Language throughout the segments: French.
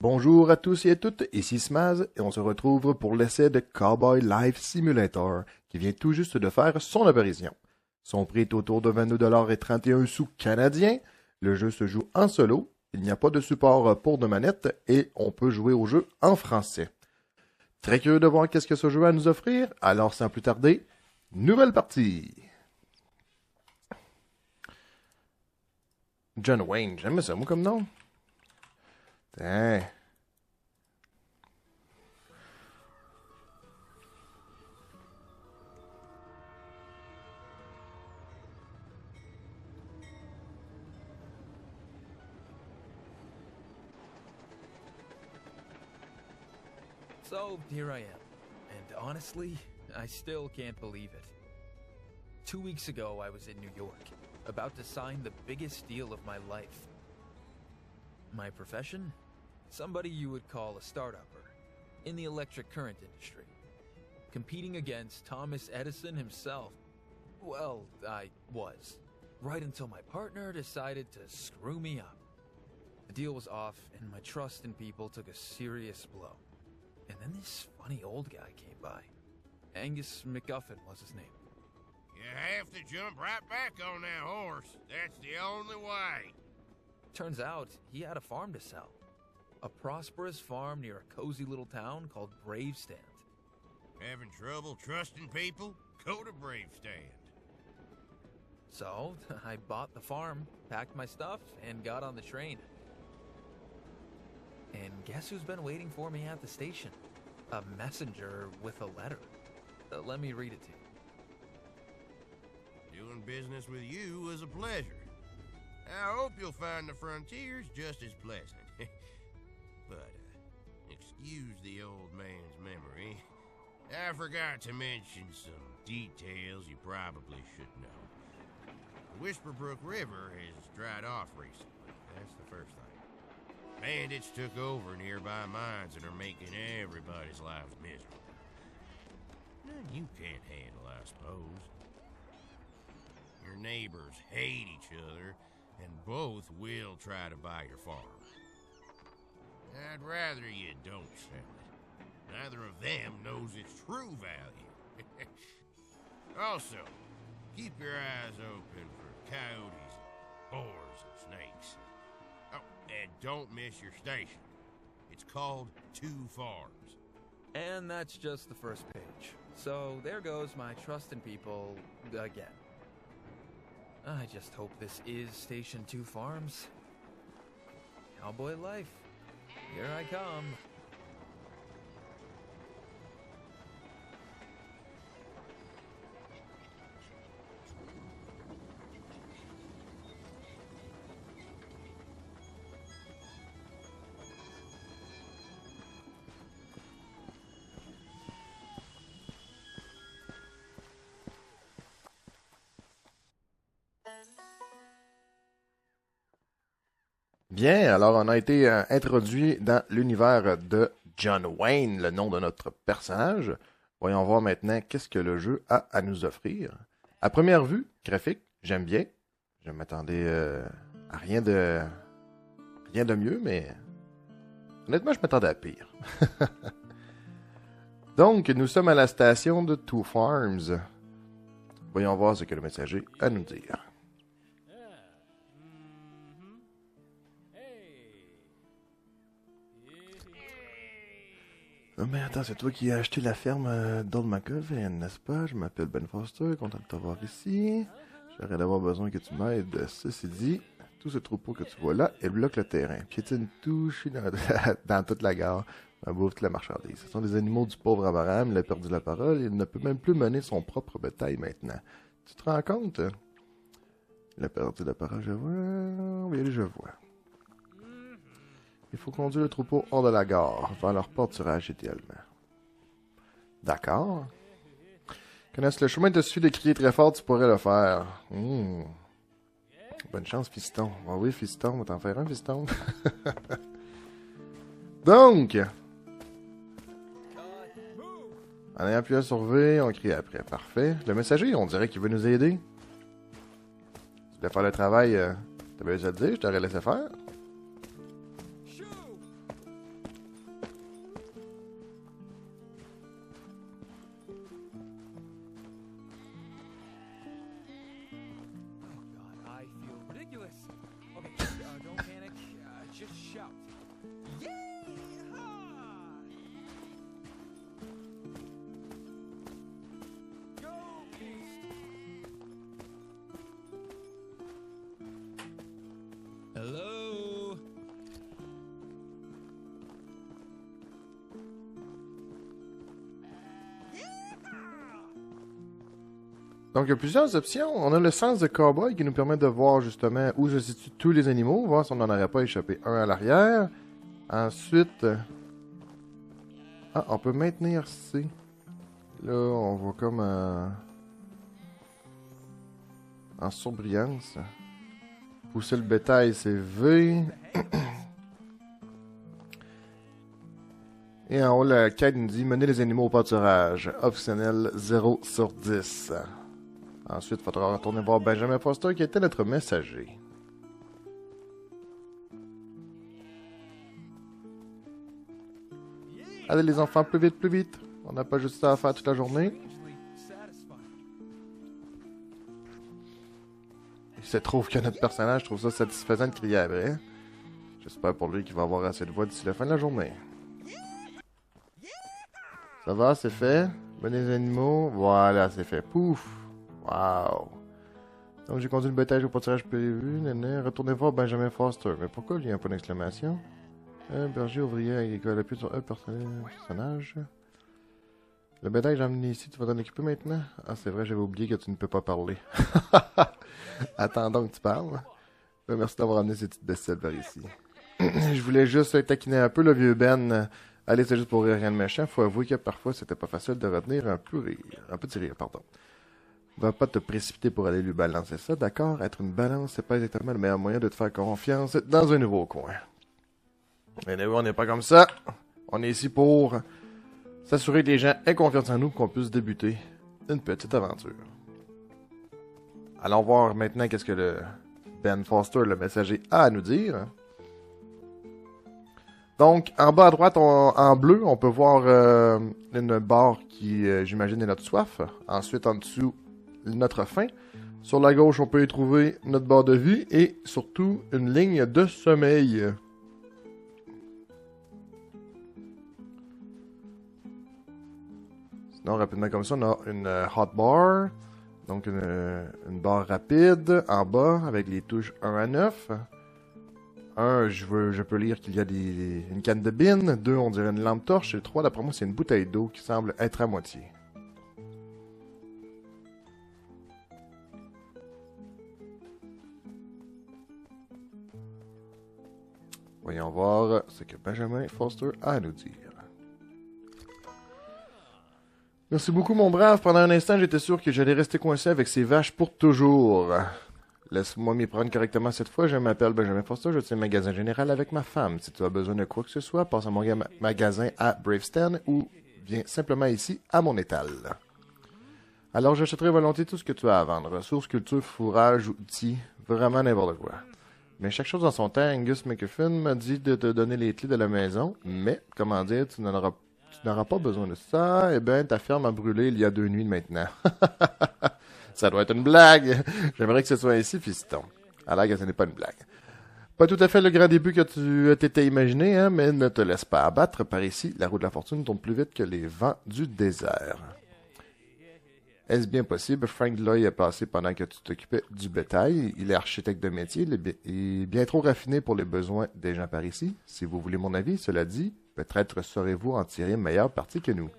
Bonjour à tous et à toutes, ici Smaz et on se retrouve pour l'essai de Cowboy Life Simulator qui vient tout juste de faire son apparition. Son prix est autour de 22,31 $ canadiens. Le jeu se joue en solo, il n'y a pas de support pour de manette et on peut jouer au jeu en français. Très curieux de voir qu'est-ce que ce jeu a à nous offrir, alors sans plus tarder, nouvelle partie! John Wayne, j'aime ça moi comme nom. Hein. So, here I am. And honestly, I still can't believe it. 2 weeks ago, I was in New York, about to sign the biggest deal of my life. My profession? Somebody you would call a start-upper, in the electric current industry. Competing against Thomas Edison himself. Well, I was. Right until my partner decided to screw me up. The deal was off, and my trust in people took a serious blow. And then this funny old guy came by. Angus McGuffin was his name. You have to jump right back on that horse. That's the only way. Turns out, he had a farm to sell. A prosperous farm near a cozy little town called Bravestand. Having trouble trusting people? Go to Bravestand. So, I bought the farm, packed my stuff, and got on the train. And guess who's been waiting for me at the station? A messenger with a letter. Let me read it to you. Doing business with you was a pleasure. I hope you'll find the frontiers just as pleasant. But, excuse the old man's memory. I forgot to mention some details you probably should know. The Whisperbrook River has dried off recently. That's the first thing. Bandits took over nearby mines and are making everybody's lives miserable. None you can't handle, I suppose. Your neighbors hate each other, and both will try to buy your farm. I'd rather you don't sell it. Neither of them knows its true value. Also, keep your eyes open for coyotes, boars, and snakes. Oh, and don't miss your station. It's called Two Farms. And that's just the first page. So there goes my trust in people again. I just hope this is Station 2 Farms. Cowboy life. Here I come. Bien, alors on a été introduit dans l'univers de John Wayne, le nom de notre personnage. Voyons voir maintenant qu'est-ce que le jeu a à nous offrir. À première vue, graphique, j'aime bien. Je m'attendais à rien de mieux, mais honnêtement, je m'attendais à pire. Donc, nous sommes à la station de Two Farms. Voyons voir ce que le messager a à nous dire. Oh, mais attends, c'est toi qui as acheté la ferme d'Old McGuffin, n'est-ce pas? Je m'appelle Ben Foster, content de t'avoir ici. J'aurais d'avoir besoin que tu m'aides. Ceci dit, tout ce troupeau que tu vois là, il bloque le terrain. Piétine tout, chie dans toute la gare, bouffe toute la marchandise. Ce sont des animaux du pauvre Abraham, il a perdu la parole, il ne peut même plus mener son propre bétail maintenant. Tu te rends compte? Il a perdu la parole, je vois. Oui, je vois. Il faut conduire le troupeau hors de la gare, vers leur pâturage idéalement. D'accord. Connaisse le chemin, il te suffit de crier très fort, tu pourrais le faire. Bonne chance, fiston. Ah oui, fiston, on va t'en faire un, fiston. Donc, en ayant appuyé sur V, on crie après. Parfait. Le messager, on dirait qu'il veut nous aider. Tu voulais faire le travail, t'avais déjà le dire, je t'aurais laissé faire. Donc, il y a plusieurs options. On a le sens de cowboy qui nous permet de voir justement où se situent tous les animaux, voir si on n'en aurait pas échappé un à l'arrière. Ensuite, on peut maintenir C. Là, on voit comme en surbrillance. Pousser le bétail, c'est V. Et en haut, la quête nous dit mener les animaux au pâturage. Optionnel 0 sur 10. Ensuite, il faudra retourner voir Benjamin Foster qui était notre messager. Allez les enfants, plus vite, plus vite. On n'a pas juste ça à faire toute la journée. Il se trouve que notre personnage trouve ça satisfaisant de crier après. J'espère pour lui qu'il va avoir assez de voix d'ici la fin de la journée. Ça va, c'est fait. Venez les animaux. Voilà, c'est fait. Pouf. Wow. Donc j'ai conduit le bétail au pâturage prévu. Retournez voir Benjamin Foster. Mais pourquoi il n'y a pas d'exclamation? Un berger ouvrier agricole. Appuie sur un personnage. Le bétail que j'ai emmené ici, tu vas t'en occuper maintenant? Ah, c'est vrai, j'avais oublié que tu ne peux pas parler. Attends donc, tu parles. Merci d'avoir amené ces petites bestioles par ici. Je voulais juste taquiner un peu le vieux Ben. Allez, c'est juste pour rire, rien de méchant. Faut avouer que parfois, c'était pas facile de retenir un petit rire, pardon. Va pas te précipiter pour aller lui balancer ça, d'accord? Être une balance, c'est pas exactement le meilleur moyen de te faire confiance dans un nouveau coin. Mais on n'est pas comme ça. On est ici pour s'assurer que les gens aient confiance en nous, qu'on puisse débuter une petite aventure. Allons voir maintenant qu'est-ce que le Ben Foster, le messager, a à nous dire. Donc, en bas à droite, en bleu, on peut voir une barre qui, j'imagine, est notre soif. Ensuite, en dessous, notre faim. Sur la gauche, on peut y trouver notre barre de vie et surtout une ligne de sommeil. Sinon, rapidement comme ça, on a une hot bar. Donc, une barre rapide en bas avec les touches 1 à 9. 1, je peux lire qu'il y a une canne de bin. 2, on dirait une lampe torche. Et 3, d'après moi, c'est une bouteille d'eau qui semble être à moitié. Voyons voir ce que Benjamin Foster a à nous dire. Merci beaucoup, mon brave. Pendant un instant, j'étais sûr que j'allais rester coincé avec ces vaches pour toujours. Laisse-moi m'y prendre correctement cette fois. Je m'appelle Benjamin Foster. Je tiens un magasin général avec ma femme. Si tu as besoin de quoi que ce soit, passe à mon magasin à Bravestan ou viens simplement ici à mon étal. Alors, j'achèterai volontiers tout ce que tu as à vendre. Ressources, culture, fourrage, outils, vraiment n'importe quoi. Mais chaque chose en son temps, Angus McCuffin m'a dit de te donner les clés de la maison. Mais, comment dire, tu n'auras pas besoin de ça. Eh bien, ta ferme a brûlé il y a 2 nuits maintenant. Ça doit être une blague. J'aimerais que ce soit ainsi, fiston. Alors que ce n'est pas une blague. Pas tout à fait le grand début que tu t'étais imaginé, hein, mais ne te laisse pas abattre. Par ici, la roue de la fortune tourne plus vite que les vents du désert. Est-ce bien possible? Frank Lloyd est passé pendant que tu t'occupais du bétail. Il est architecte de métier. Il est bien trop raffiné pour les besoins des gens par ici. Si vous voulez mon avis, cela dit, peut-être saurez-vous en tirer une meilleure partie que nous.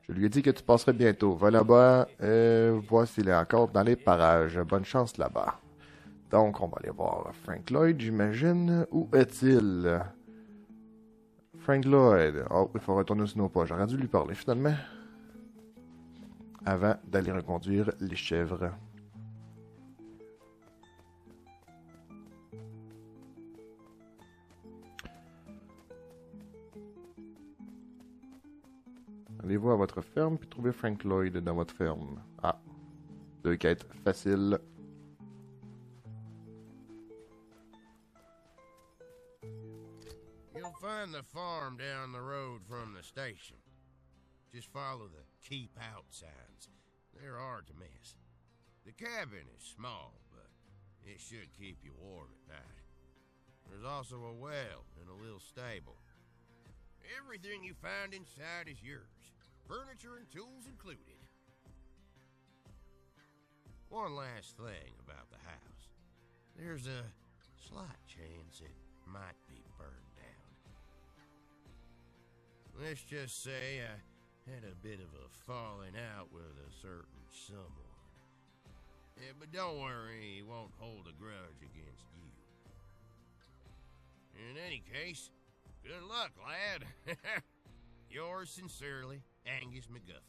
Je lui ai dit que tu passerais bientôt. Va là-bas, vois s'il est encore dans les parages. Bonne chance là-bas. Donc, on va aller voir Frank Lloyd, j'imagine. Où est-il? Frank Lloyd. Oh, il faut retourner sur nos pas. J'aurais dû lui parler, finalement. Avant d'aller reconduire les chèvres. Allez-vous à votre ferme puis trouvez Frank Lloyd dans votre ferme. Ah, 2 quêtes faciles. You'll find the farm down the road from the station. Just follow the keep out signs. They're hard to miss. The cabin is small, but it should keep you warm at night. There's also a well and a little stable. Everything you find inside is yours. Furniture and tools included. One last thing about the house. There's a slight chance it might be burned down. Let's just say I had a bit of a falling out with a certain someone. Yeah, but don't worry, he won't hold a grudge against you. In any case, good luck, lad. Yours sincerely, Angus MacGuffin.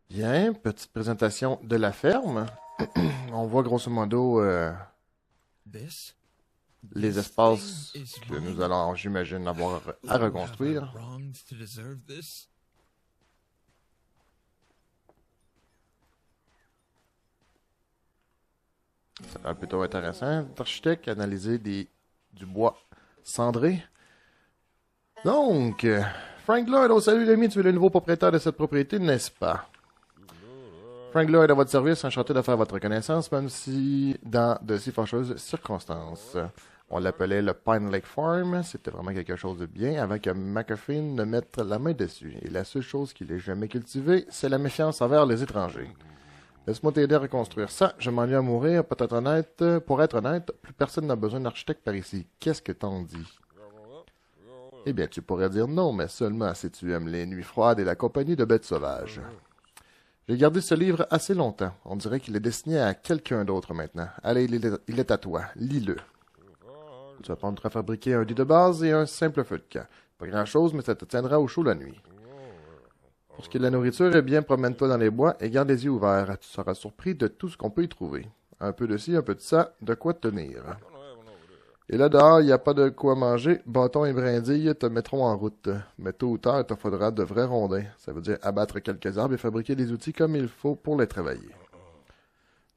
Bien, petite présentation de la ferme. On voit grosso modo This? les This espaces thing is que nous mine? allons, j'imagine, avoir à Who have I reconstruire. wronged to deserve this? Ça va être plutôt intéressant. L'architecte a analysé du bois cendré. Donc, Frank Lloyd, oh salut l'ami, tu es le nouveau propriétaire de cette propriété, n'est-ce pas? Frank Lloyd à votre service, enchanté de faire votre connaissance, même si dans de si fâcheuses circonstances. On l'appelait le Pine Lake Farm, c'était vraiment quelque chose de bien, avant que McAfee ne mette la main dessus. Et la seule chose qu'il ait jamais cultivée, c'est la méfiance envers les étrangers. Laisse-moi t'aider à reconstruire ça, je m'ennuie à mourir, pour être honnête, plus personne n'a besoin d'architecte par ici. Qu'est-ce que t'en dis? Eh bien, tu pourrais dire non, mais seulement si tu aimes les nuits froides et la compagnie de bêtes sauvages. J'ai gardé ce livre assez longtemps. On dirait qu'il est destiné à quelqu'un d'autre maintenant. Allez, il est à toi. Lis-le. Tu vas prendre à fabriquer un lit de base et un simple feu de camp. Pas grand-chose, mais ça te tiendra au chaud la nuit. Pour ce qui est de la nourriture, eh bien, promène-toi dans les bois et garde les yeux ouverts. Tu seras surpris de tout ce qu'on peut y trouver. Un peu de ci, un peu de ça, de quoi te tenir. Et là, dehors, il n'y a pas de quoi manger. Bâton et brindilles te mettront en route. Mais tôt ou tard, il te faudra de vrais rondins. Ça veut dire abattre quelques arbres et fabriquer des outils comme il faut pour les travailler.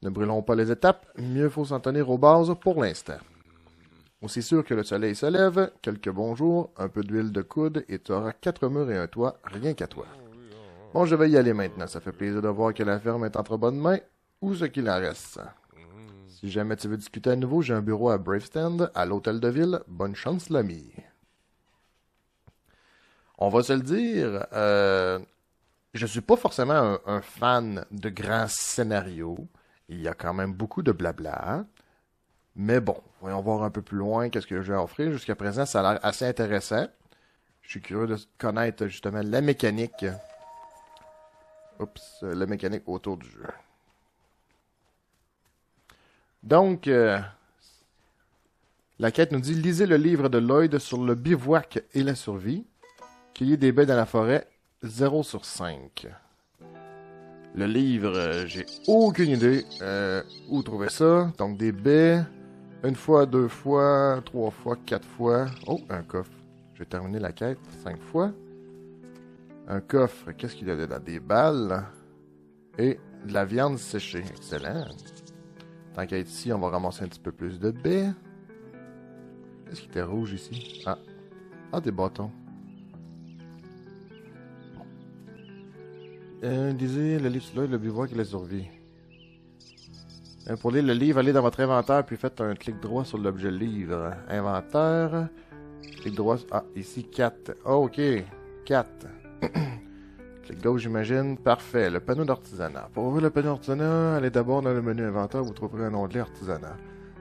Ne brûlons pas les étapes. Mieux faut s'en tenir aux bases pour l'instant. Aussi sûr que le soleil se lève, quelques bons jours, un peu d'huile de coude et tu auras 4 murs et un toit, rien qu'à toi. Bon, je vais y aller maintenant. Ça fait plaisir de voir que la ferme est entre bonnes mains, ou ce qu'il en reste. Si jamais tu veux discuter à nouveau, j'ai un bureau à Bravestand, à l'hôtel de ville. Bonne chance, l'ami. On va se le dire, je suis pas forcément un fan de grands scénarios. Il y a quand même beaucoup de blabla. Mais bon, voyons voir un peu plus loin qu'est-ce que j'ai à offrir. Jusqu'à présent, ça a l'air assez intéressant. Je suis curieux de connaître justement la mécanique. La mécanique autour du jeu. Donc, la quête nous dit « Lisez le livre de Lloyd sur le bivouac et la survie. Cueillez des baies dans la forêt, 0 sur 5. » Le livre, j'ai aucune idée où trouver ça. Donc, des baies, 1 fois, 2 fois, 3 fois, 4 fois. Oh, un coffre. J'ai terminé la quête 5 fois. Un coffre, qu'est-ce qu'il y a dedans? Des balles et de la viande séchée. Excellent. Tant qu'à être ici, on va ramasser un petit peu plus de baies. Qu'est-ce qui était rouge ici? Ah, des bâtons. Lisez le livre sur l'œil, le bivouac et la survie. Pour lire le livre, allez dans votre inventaire puis faites un clic droit sur l'objet livre. Inventaire. Clic droit. Ah, ici 4. Oh, ok. 4. Clic gauche, j'imagine. Parfait. Le panneau d'artisanat. Pour ouvrir le panneau d'artisanat, allez d'abord dans le menu inventaire, vous trouverez un onglet artisanat.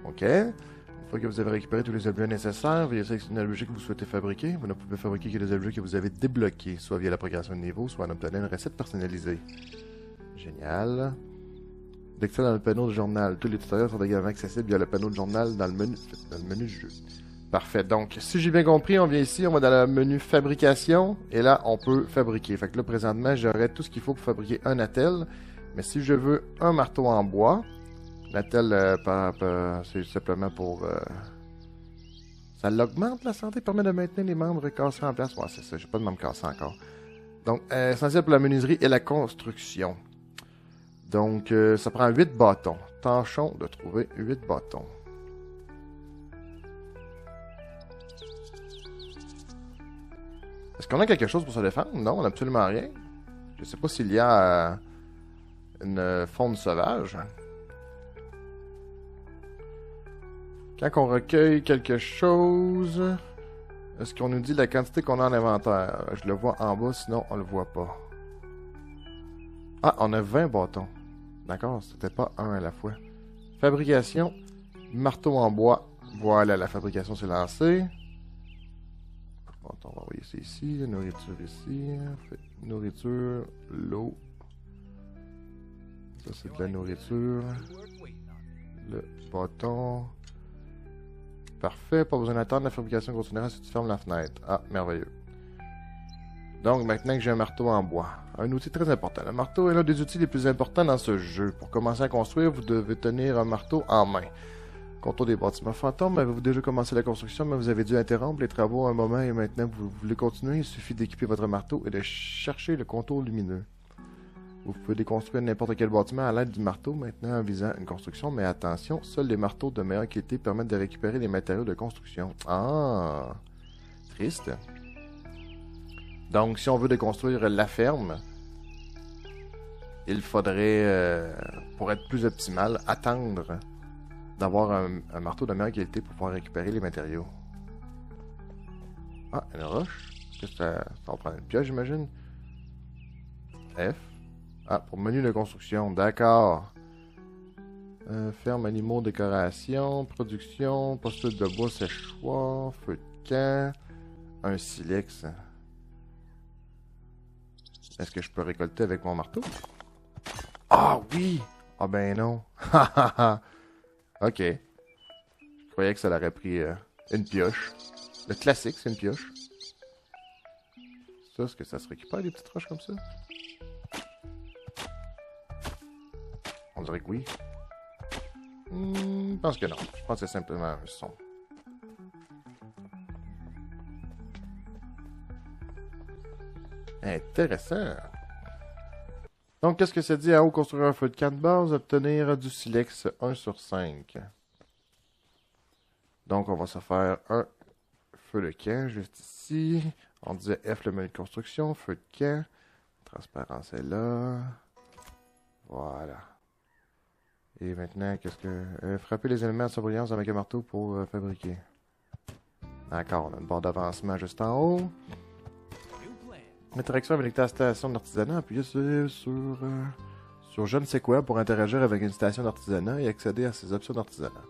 OK. Une fois que vous avez récupéré tous les objets nécessaires, veuillez sélectionner l'objet que vous souhaitez fabriquer. Vous ne pouvez fabriquer que les objets que vous avez débloqués, soit via la progression de niveau, soit en obtenant une recette personnalisée. Génial. Lecture dans le panneau de journal. Tous les tutoriels sont également accessibles via le panneau de journal dans le menu du jeu. Parfait. Donc, si j'ai bien compris, on vient ici, on va dans le menu fabrication, et là, on peut fabriquer. Fait que là, présentement, j'aurai tout ce qu'il faut pour fabriquer un attel. Mais si je veux un marteau en bois, l'attel, c'est simplement pour... ça l'augmente la santé, permet de maintenir les membres cassés en place. Ouais, c'est ça, j'ai pas de membres cassés encore. Donc, essentiel pour la menuiserie et la construction. Donc, ça prend 8 bâtons. Tâchons de trouver 8 bâtons. Est-ce qu'on a quelque chose pour se défendre? Non, on n'a absolument rien. Je sais pas s'il y a une faune sauvage. Quand on recueille quelque chose, est-ce qu'on nous dit la quantité qu'on a en inventaire? Je le vois en bas, sinon on le voit pas. Ah, on a 20 bâtons. D'accord, c'était pas un à la fois. Fabrication, Marteau en bois. Voilà, la fabrication s'est lancée. Bon, on va envoyer ça ici. La nourriture ici. Nourriture, l'eau. Ça, c'est de la nourriture. Le bâton. Parfait, pas besoin d'attendre. La fabrication continuera si tu fermes la fenêtre. Ah, merveilleux. Donc, maintenant que j'ai un marteau en bois. Un outil très important. Le marteau est l'un des outils les plus importants dans ce jeu. Pour commencer à construire, vous devez tenir un marteau en main. Contour des bâtiments fantômes, avez-vous déjà commencé la construction, mais vous avez dû interrompre les travaux à un moment et maintenant vous voulez continuer, il suffit d'équiper votre marteau et de chercher le contour lumineux. Vous pouvez déconstruire n'importe quel bâtiment à l'aide du marteau maintenant en visant une construction, mais attention, seuls les marteaux de meilleure qualité permettent de récupérer les matériaux de construction. Ah, triste. Donc, si on veut déconstruire la ferme, il faudrait, pour être plus optimal, attendre d'avoir un marteau de meilleure qualité pour pouvoir récupérer les matériaux. Ah, une roche. Est-ce que ça va prendre une pioche, j'imagine? F. Ah, pour menu de construction, d'accord. Ferme, animaux, décoration, production, poste de bois, séchoir, feu de camp, un silex. Est-ce que je peux récolter avec mon marteau? Ah oui! Ah ben non. Ok. Je croyais que ça l'aurait pris une pioche. Le classique, c'est une pioche. Ça, est-ce que ça se récupère des petites roches comme ça? On dirait que oui. Je pense que non. Je pense que c'est simplement un son. Intéressant. Donc, qu'est-ce que ça dit en haut? Construire un feu de camp de base, obtenir du silex 1 sur 5. Donc, on va se faire un feu de camp juste ici. On disait F, le menu de construction, feu de camp. Transparence est là. Voilà. Et maintenant, qu'est-ce que... frapper les éléments de surbrillance avec un marteau pour fabriquer. D'accord, on a une barre d'avancement juste en haut. Interaction avec la station d'artisanat. Appuyez sur je ne sais quoi pour interagir avec une station d'artisanat et accéder à ses options d'artisanat.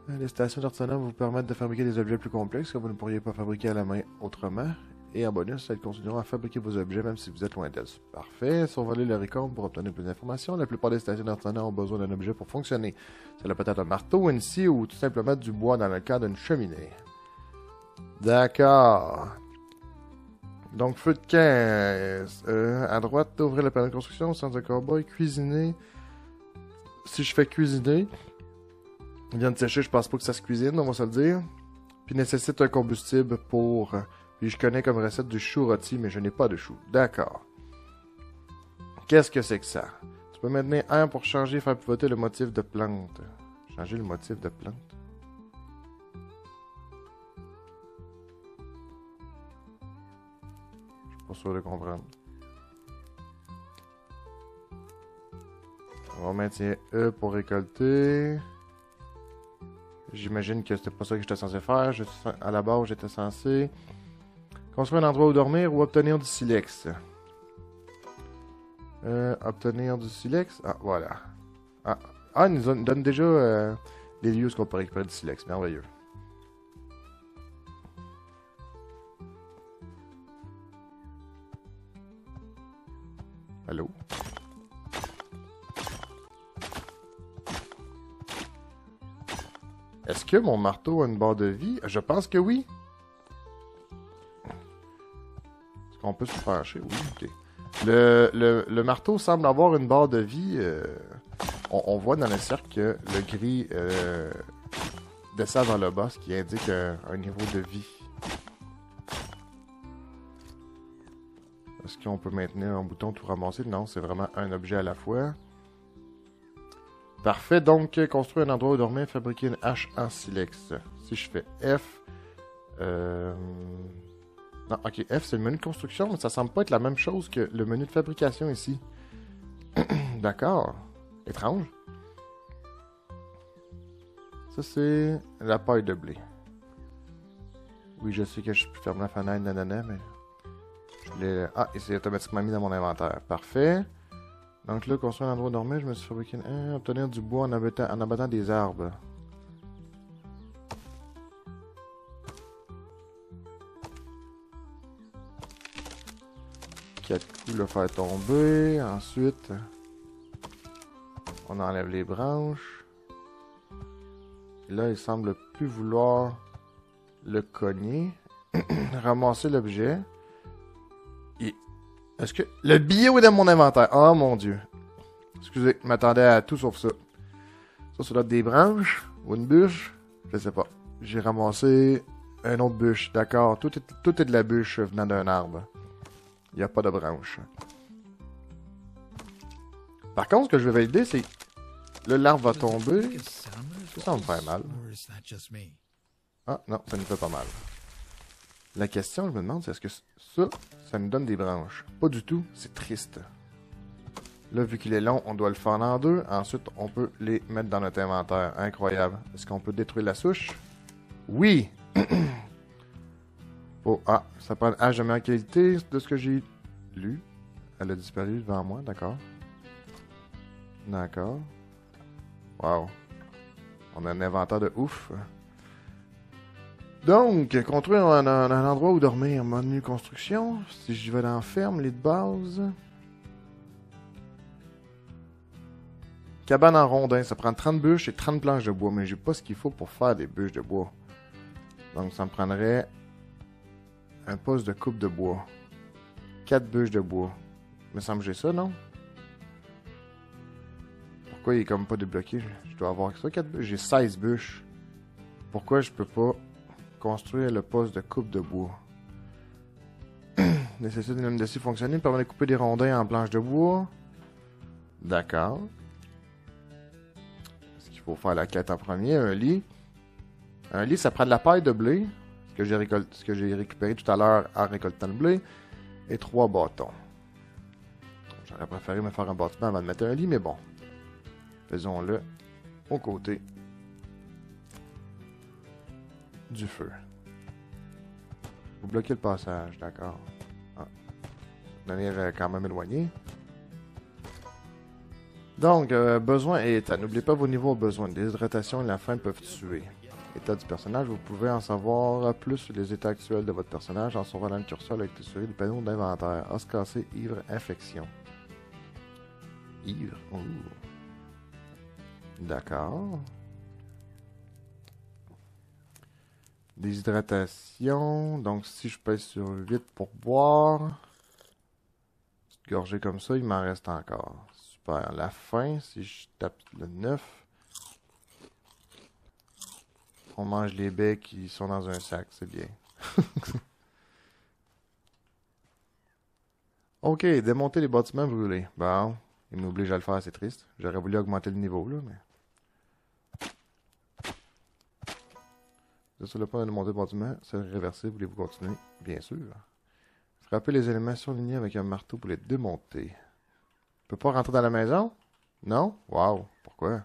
Les stations d'artisanat vous permettent de fabriquer des objets plus complexes que vous ne pourriez pas fabriquer à la main autrement. Et en bonus, elles continueront à fabriquer vos objets même si vous êtes loin d'elles. Parfait. Survoler le récolte pour obtenir plus d'informations. La plupart des stations d'artisanat ont besoin d'un objet pour fonctionner. Cela peut être un marteau, une scie ou tout simplement du bois dans le cadre d'une cheminée. D'accord. Donc, feu de camp. À droite, ouvrir le panneau de construction, centre de cowboy, cuisiner. Si je fais cuisiner, il vient de sécher, je pense pas que ça se cuisine, on va se le dire. Puis nécessite un combustible pour... Puis je connais comme recette du chou rôti, mais je n'ai pas de chou. D'accord. Qu'est-ce que c'est que ça? Tu peux maintenir R pour changer et faire pivoter le motif de plante. Changer le motif de plante. Je suis pas sûr de comprendre. On va maintenir E pour récolter. J'imagine que c'était pas ça que j'étais censé faire. À la base, j'étais censé construire un endroit où dormir ou obtenir du silex. Obtenir du silex. Ah, voilà. Ah, il nous donne déjà les lieux où on peut récupérer du silex. Merveilleux. Allô? Est-ce que mon marteau a une barre de vie? Je pense que oui. Est-ce qu'on peut se pencher? Oui, ok. Le marteau semble avoir une barre de vie. On voit dans le cercle que le gris descend vers le bas, ce qui indique un niveau de vie. Est-ce qu'on peut maintenir un bouton tout ramasser? Non, c'est vraiment un objet à la fois. Parfait, donc construire un endroit où dormir, fabriquer une hache en silex. Si je fais F... Non, ok, F c'est le menu de construction, mais ça semble pas être la même chose que le menu de fabrication ici. D'accord. Étrange. Ça c'est la paille de blé. Oui, je sais que je peux fermer la fenêtre, nanana, mais... Ah, et c'est automatiquement mis dans mon inventaire. Parfait. Donc là, construire un endroit où dormir, je me suis fabriqué obtenir du bois en abattant des arbres. 4 coups, le faire tomber. Ensuite, on enlève les branches. Et là, il semble plus vouloir le cogner. Ramasser l'objet. Et... Est-ce que... Le billet est dans mon inventaire. Oh mon dieu. Excusez, je m'attendais à tout sauf ça. Ça doit être des branches ou une bûche. Je sais pas. J'ai ramassé une autre bûche. D'accord. Tout est de la bûche venant d'un arbre. Il n'y a pas de branche. Par contre, ce que je vais valider, c'est... Là, l'arbre va tomber. Ça va me faire mal. Ah, non, ça nous fait pas mal. La question, je me demande, c'est est-ce que ça nous donne des branches? Pas du tout, c'est triste. Là, vu qu'il est long, on doit le faire en deux. Ensuite, on peut les mettre dans notre inventaire. Incroyable. Est-ce qu'on peut détruire la souche? Oui! Oh, ah, ça prend un H de meilleure qualité de ce que j'ai lu. Elle a disparu devant moi, d'accord. D'accord. Wow. On a un inventaire de ouf. Donc, construire un endroit où dormir. Menu construction. Si je vais dans ferme, lit de base. Cabane en rondin. Ça prend 30 bûches et 30 planches de bois. Mais j'ai pas ce qu'il faut pour faire des bûches de bois. Donc, ça me prendrait un poste de coupe de bois. 4 bûches de bois. Il me semble que j'ai ça, non? Pourquoi il est comme pas débloqué? Je dois avoir ça, 4 bûches. J'ai 16 bûches. Pourquoi je peux pas construire le poste de coupe de bois? Nécessite une lame de scie fonctionnelle. Permet de couper des rondins en planches de bois. D'accord. Est-ce qu'il faut faire la quête en premier? Un lit. Un lit, ça prend de la paille de blé. Ce que j'ai récupéré tout à l'heure en récoltant le blé. Et 3 bâtons. J'aurais préféré me faire un bâtiment avant de mettre un lit, mais bon. Faisons-le au côté du feu. Vous bloquez le passage, d'accord. Ah. De manière quand même éloignée. Donc, besoin et état. N'oubliez pas vos niveaux de besoin. Déshydratation et la faim peuvent tuer. État du personnage, vous pouvez en savoir plus sur les états actuels de votre personnage en survolant le curseur avec le panneau d'inventaire. Os cassé, ivre, infection. Ivre, ouh. D'accord. Déshydratation. Donc, si je pèse sur 8 pour boire. Petite gorgée comme ça, il m'en reste encore. Super. La fin, si je tape le 9. On mange les baies qui sont dans un sac, c'est bien. Ok, démonter les bâtiments brûlés. Bon, il m'oblige à le faire, c'est triste. J'aurais voulu augmenter le niveau, là, mais... Sur le point de démonter le bâtiment, c'est réversible, voulez-vous continuer? Bien sûr. Frapper les éléments surlignés avec un marteau pour les démonter. Je peux pas rentrer dans la maison? Non? Wow, pourquoi?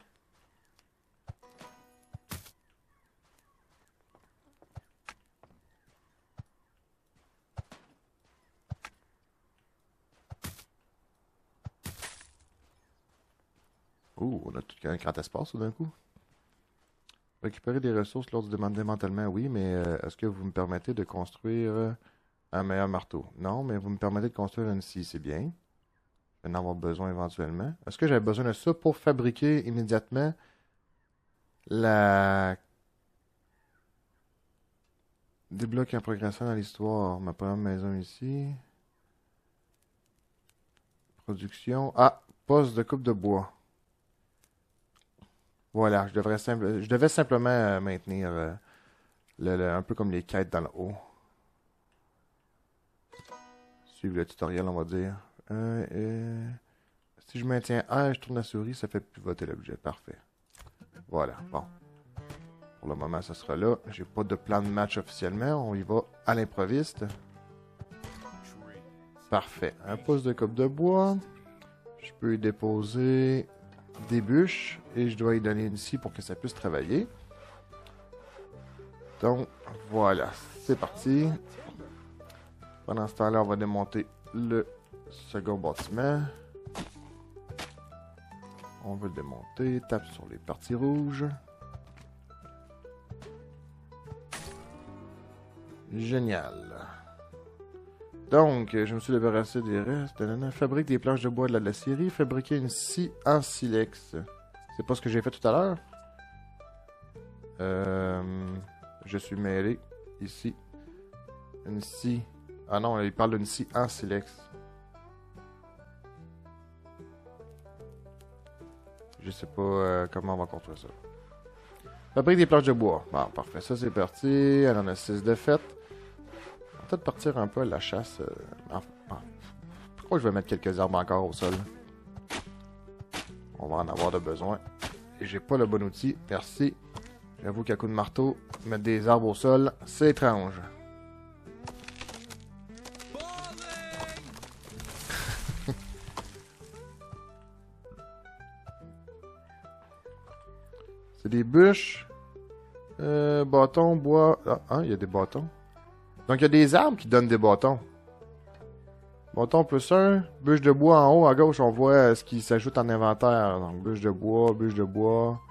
Ouh, on a tout un grand espace tout d'un coup. Récupérer des ressources lors du démantèlement, oui, mais est-ce que vous me permettez de construire un meilleur marteau? Non, mais vous me permettez de construire une scie, c'est bien. Je vais en avoir besoin éventuellement. Est-ce que j'avais besoin de ça pour fabriquer immédiatement la... Débloque en progressant dans l'histoire. Ma première maison ici. Production. Ah, poste de coupe de bois. Voilà, je devais simplement maintenir un peu comme les quêtes dans le haut. Suivre le tutoriel, on va dire. Si je maintiens R, je tourne la souris, ça fait pivoter l'objet. Parfait. Voilà, bon. Pour le moment, ça sera là. J'ai pas de plan de match officiellement. On y va à l'improviste. Parfait. Un pouce de coupe de bois. Je peux y déposer des bûches et je dois y donner une scie pour que ça puisse travailler. Donc, voilà. C'est parti. Pendant ce temps-là, on va démonter le second bâtiment. On veut le démonter. Tape sur les parties rouges. Génial. Donc, je me suis débarrassé des restes. Fabrique des planches de bois de la scierie. Fabriquer une scie en silex. C'est pas ce que j'ai fait tout à l'heure. Je suis mêlé. Ici. Une scie. Ah non, il parle d'une scie en silex. Je sais pas comment on va construire ça. Fabrique des planches de bois. Bon, parfait. Ça, c'est parti. Elle en a 6 de fait. On va peut-être partir un peu à la chasse. Pourquoi je vais mettre quelques arbres encore au sol? On va en avoir de besoin. Et j'ai pas le bon outil. Merci. J'avoue qu'à coup de marteau, mettre des arbres au sol, c'est étrange. C'est des bûches. Bâtons, bois. Ah, il y a des bâtons. Donc, il y a des arbres qui donnent des bâtons. Bâton plus 1. Bûche de bois en haut à gauche, on voit ce qui s'ajoute en inventaire. Donc, bûche de bois, bûche de bois.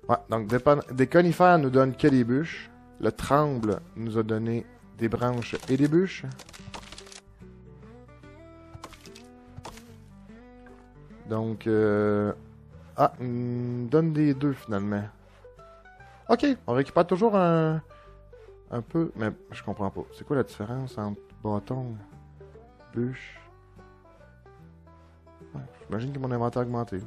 Ouais, donc des conifères nous donnent que des bûches. Le tremble nous a donné des branches et des bûches. Donc, donne des deux finalement. Ok, on récupère toujours un peu, mais je comprends pas. C'est quoi la différence entre bâton, bûche? Ouais, j'imagine que mon inventaire a augmenté.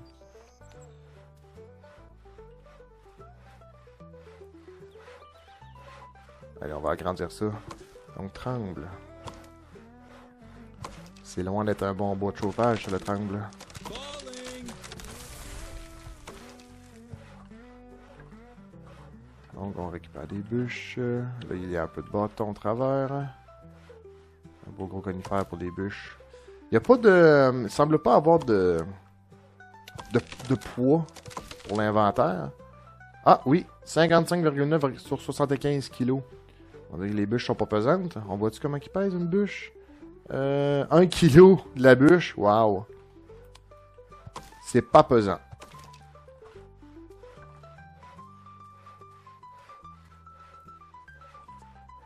Allez, on va agrandir ça. Donc, tremble. C'est loin d'être un bon bois de chauffage sur le tremble. Donc, on récupère des bûches. Là, il y a un peu de bâton au travers. Un beau gros conifère pour des bûches. Il n'y a pas de... Il semble pas avoir de poids pour l'inventaire. Ah, oui. 55,9 sur 75 kilos. On dirait que les bûches sont pas pesantes. On voit-tu comment ils pèsent une bûche? 1 kilo de la bûche. Wow. C'est pas pesant.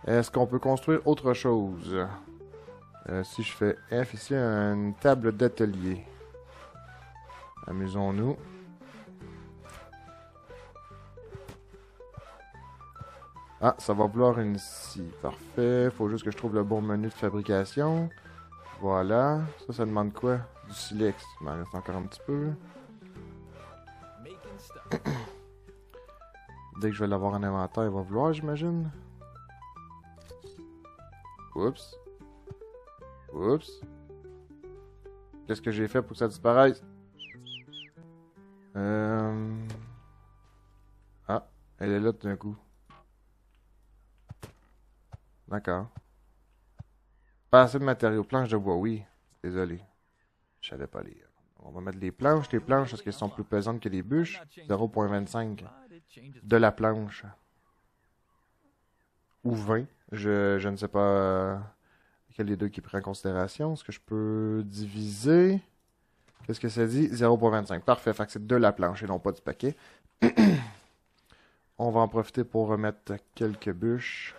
Est-ce qu'on peut construire autre chose? Si je fais F ici, une table d'atelier. Amusons-nous. Ah, ça va vouloir une scie. Parfait. Faut juste que je trouve le bon menu de fabrication. Voilà. Ça demande quoi? Du silex. Il m'en reste encore un petit peu. Dès que je vais l'avoir en inventaire, il va vouloir, j'imagine. Oups. Oups. Qu'est-ce que j'ai fait pour que ça disparaisse? Ah, elle est là tout d'un coup. D'accord. Pas assez de matériaux. Planches de bois, oui. Désolé. Je savais pas lire. On va mettre les planches. Les planches, parce qu'elles sont plus pesantes que les bûches. 0,25 de la planche. Ou 20. Je ne sais pas quel des deux qui prend en considération. Est-ce que je peux diviser? Qu'est-ce que ça dit? 0,25. Parfait. Fait que c'est de la planche et non pas du paquet. On va en profiter pour remettre quelques bûches.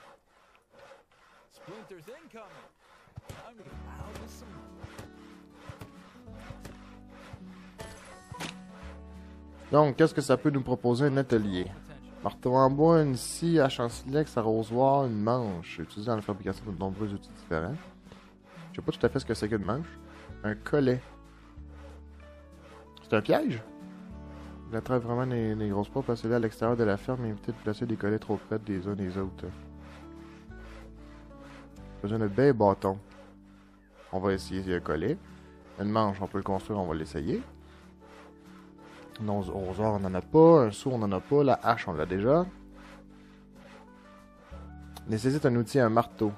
Donc, qu'est-ce que ça peut nous proposer un atelier? Marteau en bois, une scie, hache en silex, arrosoir, une manche. Utilisé dans la fabrication de nombreux outils différents. Je sais pas tout à fait ce que c'est qu'une manche. Un collet. C'est un piège? Il attrape vraiment les grosses proies, placez-les à l'extérieur de la ferme et évitez de placer des collets trop près des uns des autres. Besoin de baies et bâtons. On va essayer un collet. Une manche, on peut le construire, on va l'essayer. Non, au rosoir, on n'en a pas. Un seau, on n'en a pas. La hache, on l'a déjà. Nécessite un outil, un marteau.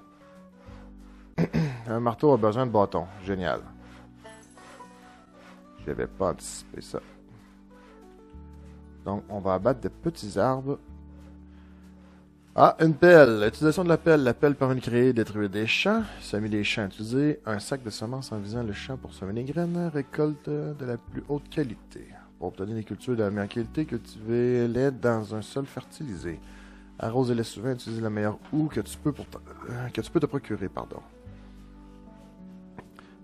Un marteau a besoin de bâton. Génial. Je n'avais pas anticipé ça. Donc, on va abattre de petits arbres. Ah, une pelle. Utilisation de la pelle. La pelle permet de créer et détruire des champs. Semer les champs. Utiliser un sac de semences en visant le champ pour semer les graines. Récolte de la plus haute qualité. Pour obtenir des cultures de la meilleure qualité, cultivez-les dans un sol fertilisé. Arrosez-les souvent, utilisez la meilleure houe que tu peux te procurer, pardon.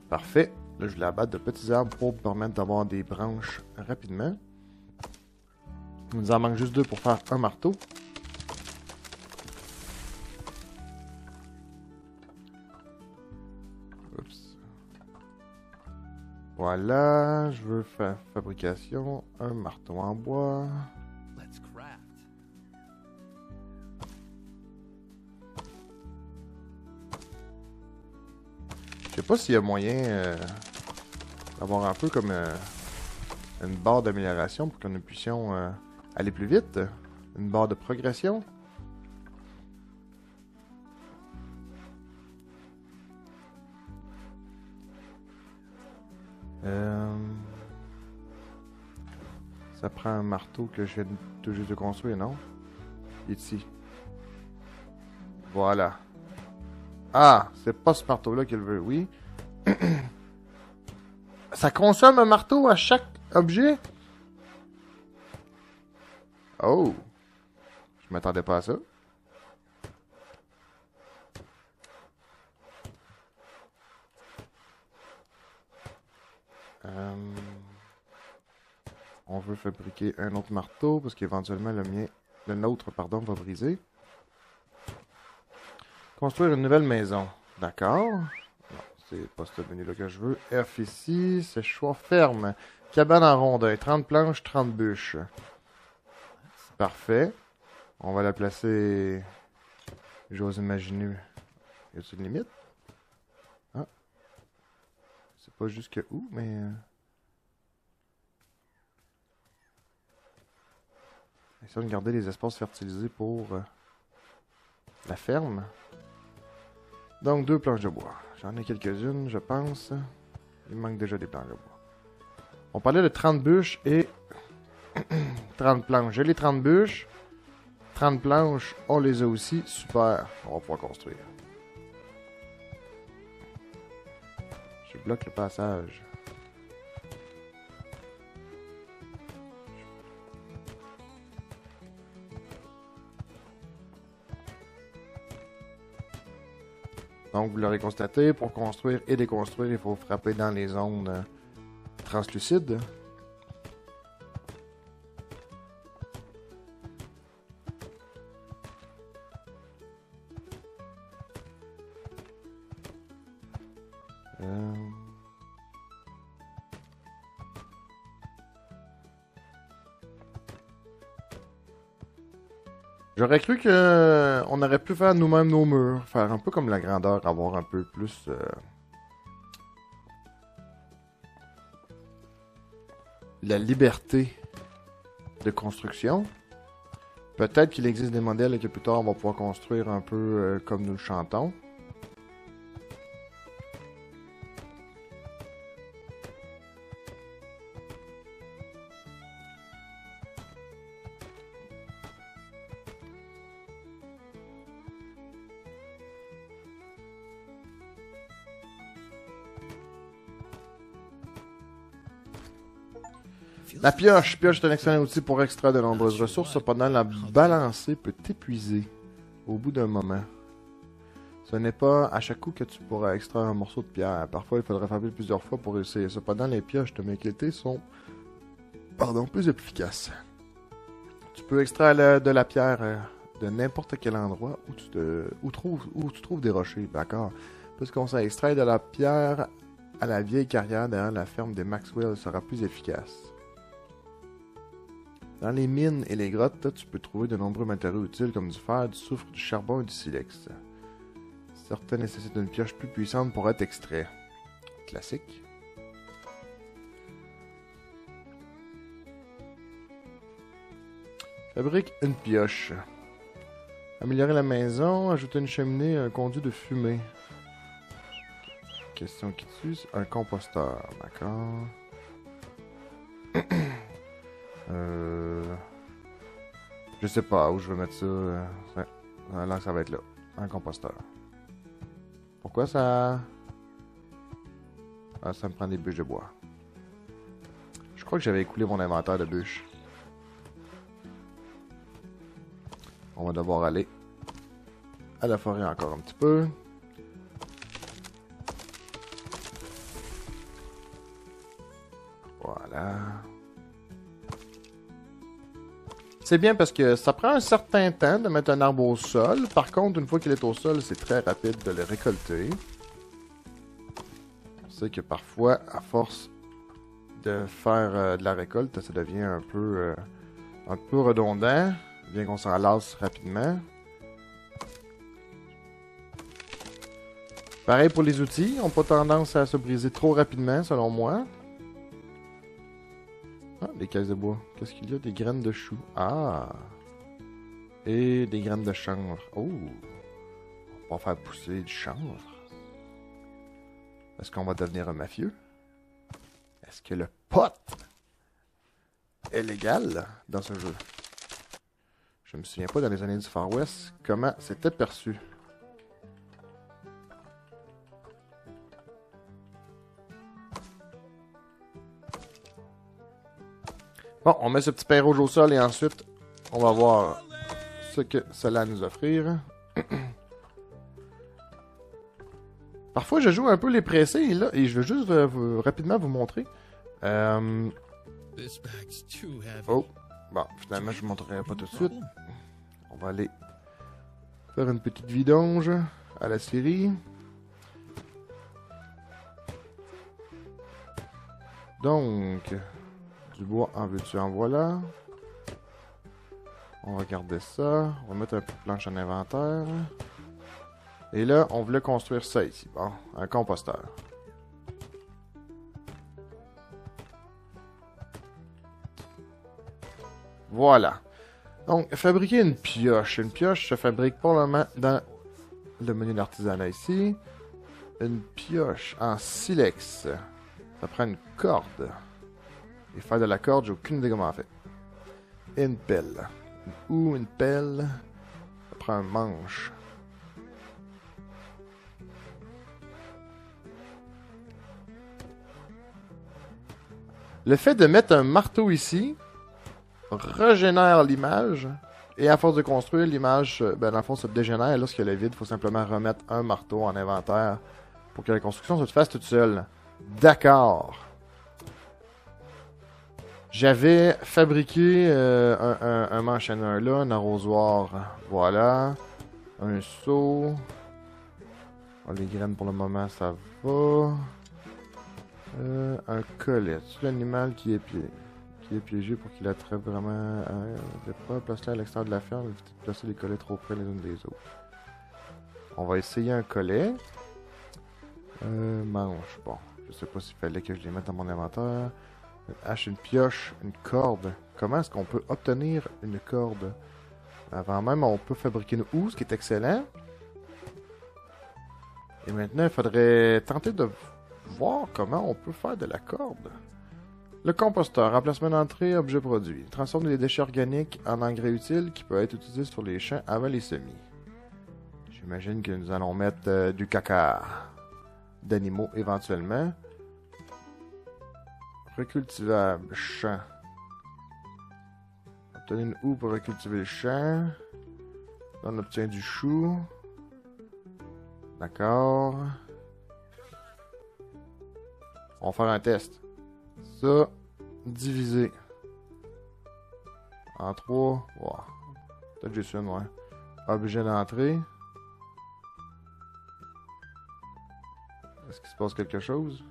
Parfait. Là, je voulais abattre de petits arbres pour permettre d'avoir des branches rapidement. Il nous en manque juste 2 pour faire un marteau. Oups. Voilà, je veux faire fabrication, un marteau en bois. Let's craft. Je sais pas s'il y a moyen d'avoir un peu comme une barre d'amélioration pour que nous puissions aller plus vite. Une barre de progression. Ça prend un marteau que je viens tout juste de construire, non? Il est ici. Voilà. Ah, c'est pas ce marteau-là qu'il veut, oui. Ça consomme un marteau à chaque objet? Oh! Je m'attendais pas à ça. On veut fabriquer un autre marteau parce qu'éventuellement le nôtre, pardon, va briser. Construire une nouvelle maison. D'accord. Non, c'est pas ce menu-là que je veux. F ici, c'est choix ferme. Cabane en rondin. 30 planches, 30 bûches. Parfait. On va la placer... J'ose imaginer. Y a-t-il une limite? Ah. C'est pas jusque où, mais... Essayons de garder les espaces fertilisés pour la ferme. Donc, 2 planches de bois. J'en ai quelques-unes, je pense. Il me manque déjà des planches de bois. On parlait de 30 bûches et 30 planches. J'ai les 30 bûches. 30 planches, on les a aussi. Super. On va pouvoir construire. Je bloque le passage. Donc, vous l'aurez constaté, pour construire et déconstruire, il faut frapper dans les zones translucides. J'aurais cru que on aurait pu faire nous-mêmes nos murs, faire un peu comme la grandeur, avoir un peu plus la liberté de construction. Peut-être qu'il existe des modèles et que plus tard on va pouvoir construire un peu comme nous le chantons. La pioche. Pioche est un excellent outil pour extraire de nombreuses ressources. Cependant, la balancer peut t'épuiser au bout d'un moment. Ce n'est pas à chaque coup que tu pourras extraire un morceau de pierre. Parfois, il faudra frapper plusieurs fois pour essayer. Cependant, les pioches de qualité sont plus efficaces. Tu peux extraire de la pierre de n'importe quel endroit où tu trouves des rochers. D'accord. Plus qu'on s'est extrait de la pierre à la vieille carrière derrière la ferme des Maxwell sera plus efficace. Dans les mines et les grottes, tu peux trouver de nombreux matériaux utiles comme du fer, du soufre, du charbon et du silex. Certains nécessitent une pioche plus puissante pour être extraits. Classique. Fabrique une pioche. Améliorer la maison, ajouter une cheminée, un conduit de fumée. Question qui tue, un composteur, d'accord. Je sais pas où je vais mettre ça. Là, ça va être là. Un composteur. Pourquoi ça... Ah, ça me prend des bûches de bois. Je crois que j'avais écoulé mon inventaire de bûches. On va devoir aller à la forêt encore un petit peu. Voilà. C'est bien parce que ça prend un certain temps de mettre un arbre au sol. Par contre, une fois qu'il est au sol, c'est très rapide de le récolter. On sait que parfois, à force de faire de la récolte, ça devient un peu redondant, bien qu'on s'en lasse rapidement. Pareil pour les outils, ils n'ont pas tendance à se briser trop rapidement, selon moi. Ah, des caisses de bois. Qu'est-ce qu'il y a? Des graines de choux. Ah! Et des graines de chanvre. Oh! On va faire pousser du chanvre. Est-ce qu'on va devenir un mafieux? Est-ce que le pot est légal dans ce jeu? Je me souviens pas dans les années du Far West comment c'était perçu. Bon, on met ce petit pain rouge au sol et ensuite, on va voir ce que cela a à nous offrir. Parfois, je joue un peu les pressés là, et je veux juste rapidement vous montrer. Oh, bon, finalement, je ne vous montrerai pas tout de suite. On va aller faire une petite vidange à la série. Donc, du bois en veux-tu en voilà. On va garder ça. On va mettre un peu de planche en inventaire. Et là, on voulait construire ça ici. Bon, un composteur. Voilà. Donc, fabriquer une pioche. Une pioche se fabrique probablement dans le menu d'artisanat ici. Une pioche en silex. Ça prend une corde. Et faire de la corde, j'ai aucune idée comment on fait. Et une pelle. Ou une pelle. Ça prend un manche. Le fait de mettre un marteau ici régénère l'image. Et à force de construire, l'image, dans le fond, se dégénère. Lorsqu'il y a le vide, il faut simplement remettre un marteau en inventaire pour que la construction se fasse toute seule. D'accord. J'avais fabriqué un m'enchaîneur là, un arrosoir. Voilà. Un seau. Oh, les graines pour le moment, ça va. Un collet. C'est l'animal qui est piégé pour qu'il attrape vraiment. Place-le à l'extérieur de la ferme. Évitez de placer les collets trop près les unes des autres. On va essayer un collet. Manche. Bon. Je sais pas s'il fallait que je les mette dans mon inventaire. Une hache, une pioche, une corde. Comment est-ce qu'on peut obtenir une corde? Avant même, on peut fabriquer une houe, ce qui est excellent. Et maintenant, il faudrait tenter de voir comment on peut faire de la corde. Le composteur, emplacement d'entrée, objet produit. Il transforme les déchets organiques en engrais utiles qui peuvent être utilisés sur les champs avant les semis. J'imagine que nous allons mettre du caca d'animaux éventuellement. Recultivable, champ. Obtenir une houe pour recultiver le champ. Là, on obtient du chou. D'accord. On va faire un test. Ça, divisé en 3. Wow. Peut-être juste une, ouais. Objet d'entrée. Est-ce qu'il se passe quelque chose?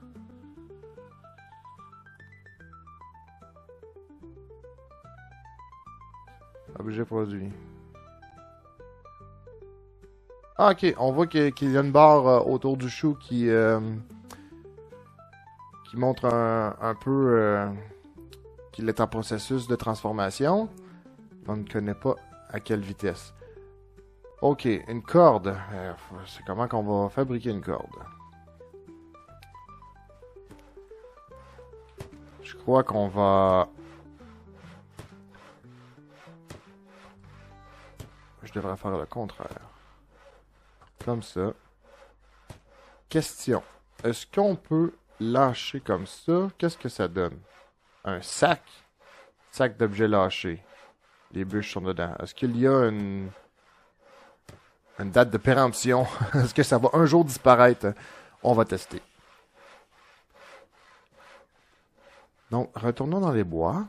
Objet produit. Ah, ok. On voit qu'il y a une barre autour du chou qui montre un peu qu'il est en processus de transformation. On ne connaît pas à quelle vitesse. Ok, une corde. C'est comment qu'on va fabriquer une corde? Je crois qu'on va... Je devrais faire le contraire. Comme ça. Question. Est-ce qu'on peut lâcher comme ça? Qu'est-ce que ça donne? Un sac? Sac d'objets lâchés. Les bûches sont dedans. Est-ce qu'il y a une date de péremption? Est-ce que ça va un jour disparaître? On va tester. Donc, retournons dans les bois.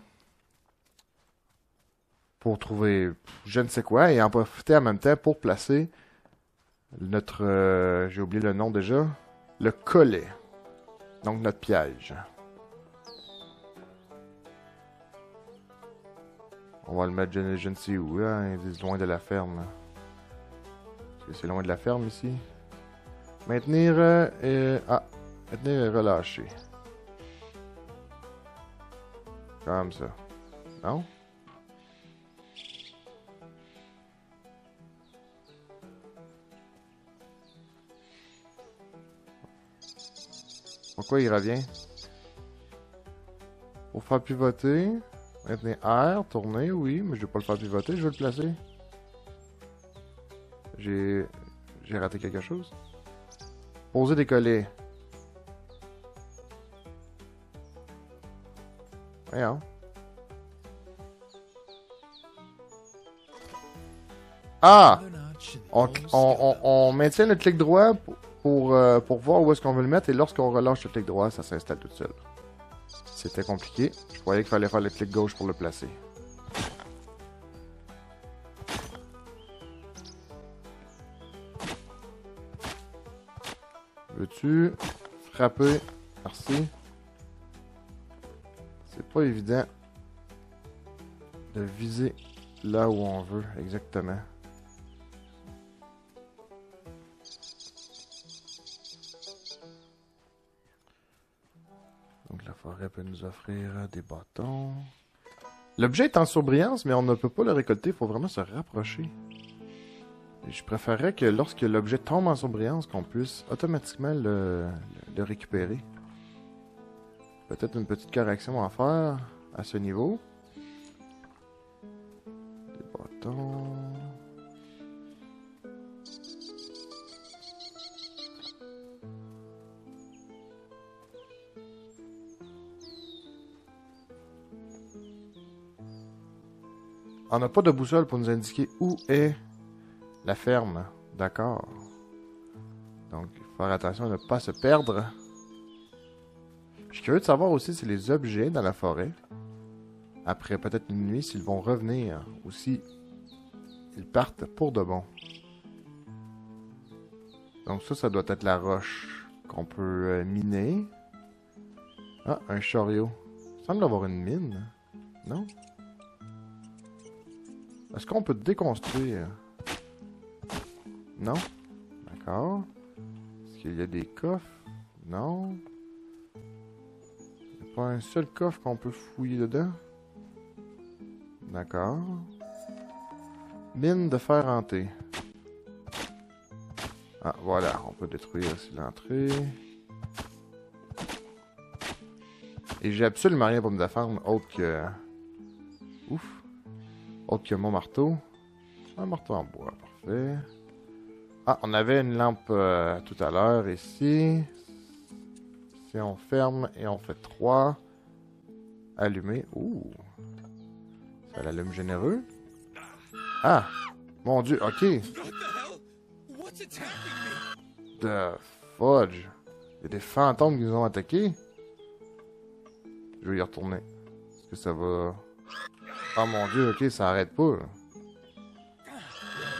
Pour trouver je ne sais quoi et en profiter en même temps pour placer notre... j'ai oublié le nom déjà. Le collet. Donc, notre piège. On va le mettre je ne sais où, là. Ils disent loin de la ferme. Est-ce que c'est loin de la ferme, ici? Maintenir maintenir et relâcher. Comme ça. Non? Pourquoi il revient? Pour faire pivoter. Maintenir R, tourner, oui, mais je vais pas le faire pivoter, je veux le placer. J'ai raté quelque chose. Poser des collets. Voyons. Ah! On maintient le clic droit pour voir où est-ce qu'on veut le mettre et lorsqu'on relâche le clic droit, ça s'installe tout seul. C'était compliqué. Je croyais qu'il fallait faire le clic gauche pour le placer. Veux-tu frapper? Merci. C'est pas évident de viser là où on veut exactement. Donc la forêt peut nous offrir des bâtons. L'objet est en surbrillance, mais on ne peut pas le récolter. Il faut vraiment se rapprocher. Et je préférerais que lorsque l'objet tombe en surbrillance, qu'on puisse automatiquement le récupérer. Peut-être une petite correction à faire à ce niveau. Des bâtons. On n'a pas de boussole pour nous indiquer où est la ferme. D'accord. Donc, il faut faire attention à ne pas se perdre. Je suis curieux de savoir aussi si les objets dans la forêt, après peut-être une nuit, s'ils vont revenir ou si ils partent pour de bon. Donc ça doit être la roche qu'on peut miner. Ah, un chariot. Il semble avoir une mine. Non? Est-ce qu'on peut déconstruire? Non? D'accord. Est-ce qu'il y a des coffres? Non. Il n'y a pas un seul coffre qu'on peut fouiller dedans? D'accord. Mine de fer hanté. Ah, voilà. On peut détruire aussi l'entrée. Et j'ai absolument rien pour me défendre autre que... Ouf. Autre que mon marteau. Un marteau en bois, parfait. Ah, on avait une lampe tout à l'heure ici. Si on ferme et on fait 3. Allumer. Ouh. Ça l'allume généreux. Ah. Mon dieu, ok. The fudge. Il y a des fantômes qui nous ont attaqués. Je vais y retourner. Est-ce que ça va... Oh mon dieu, ok, ça arrête pas.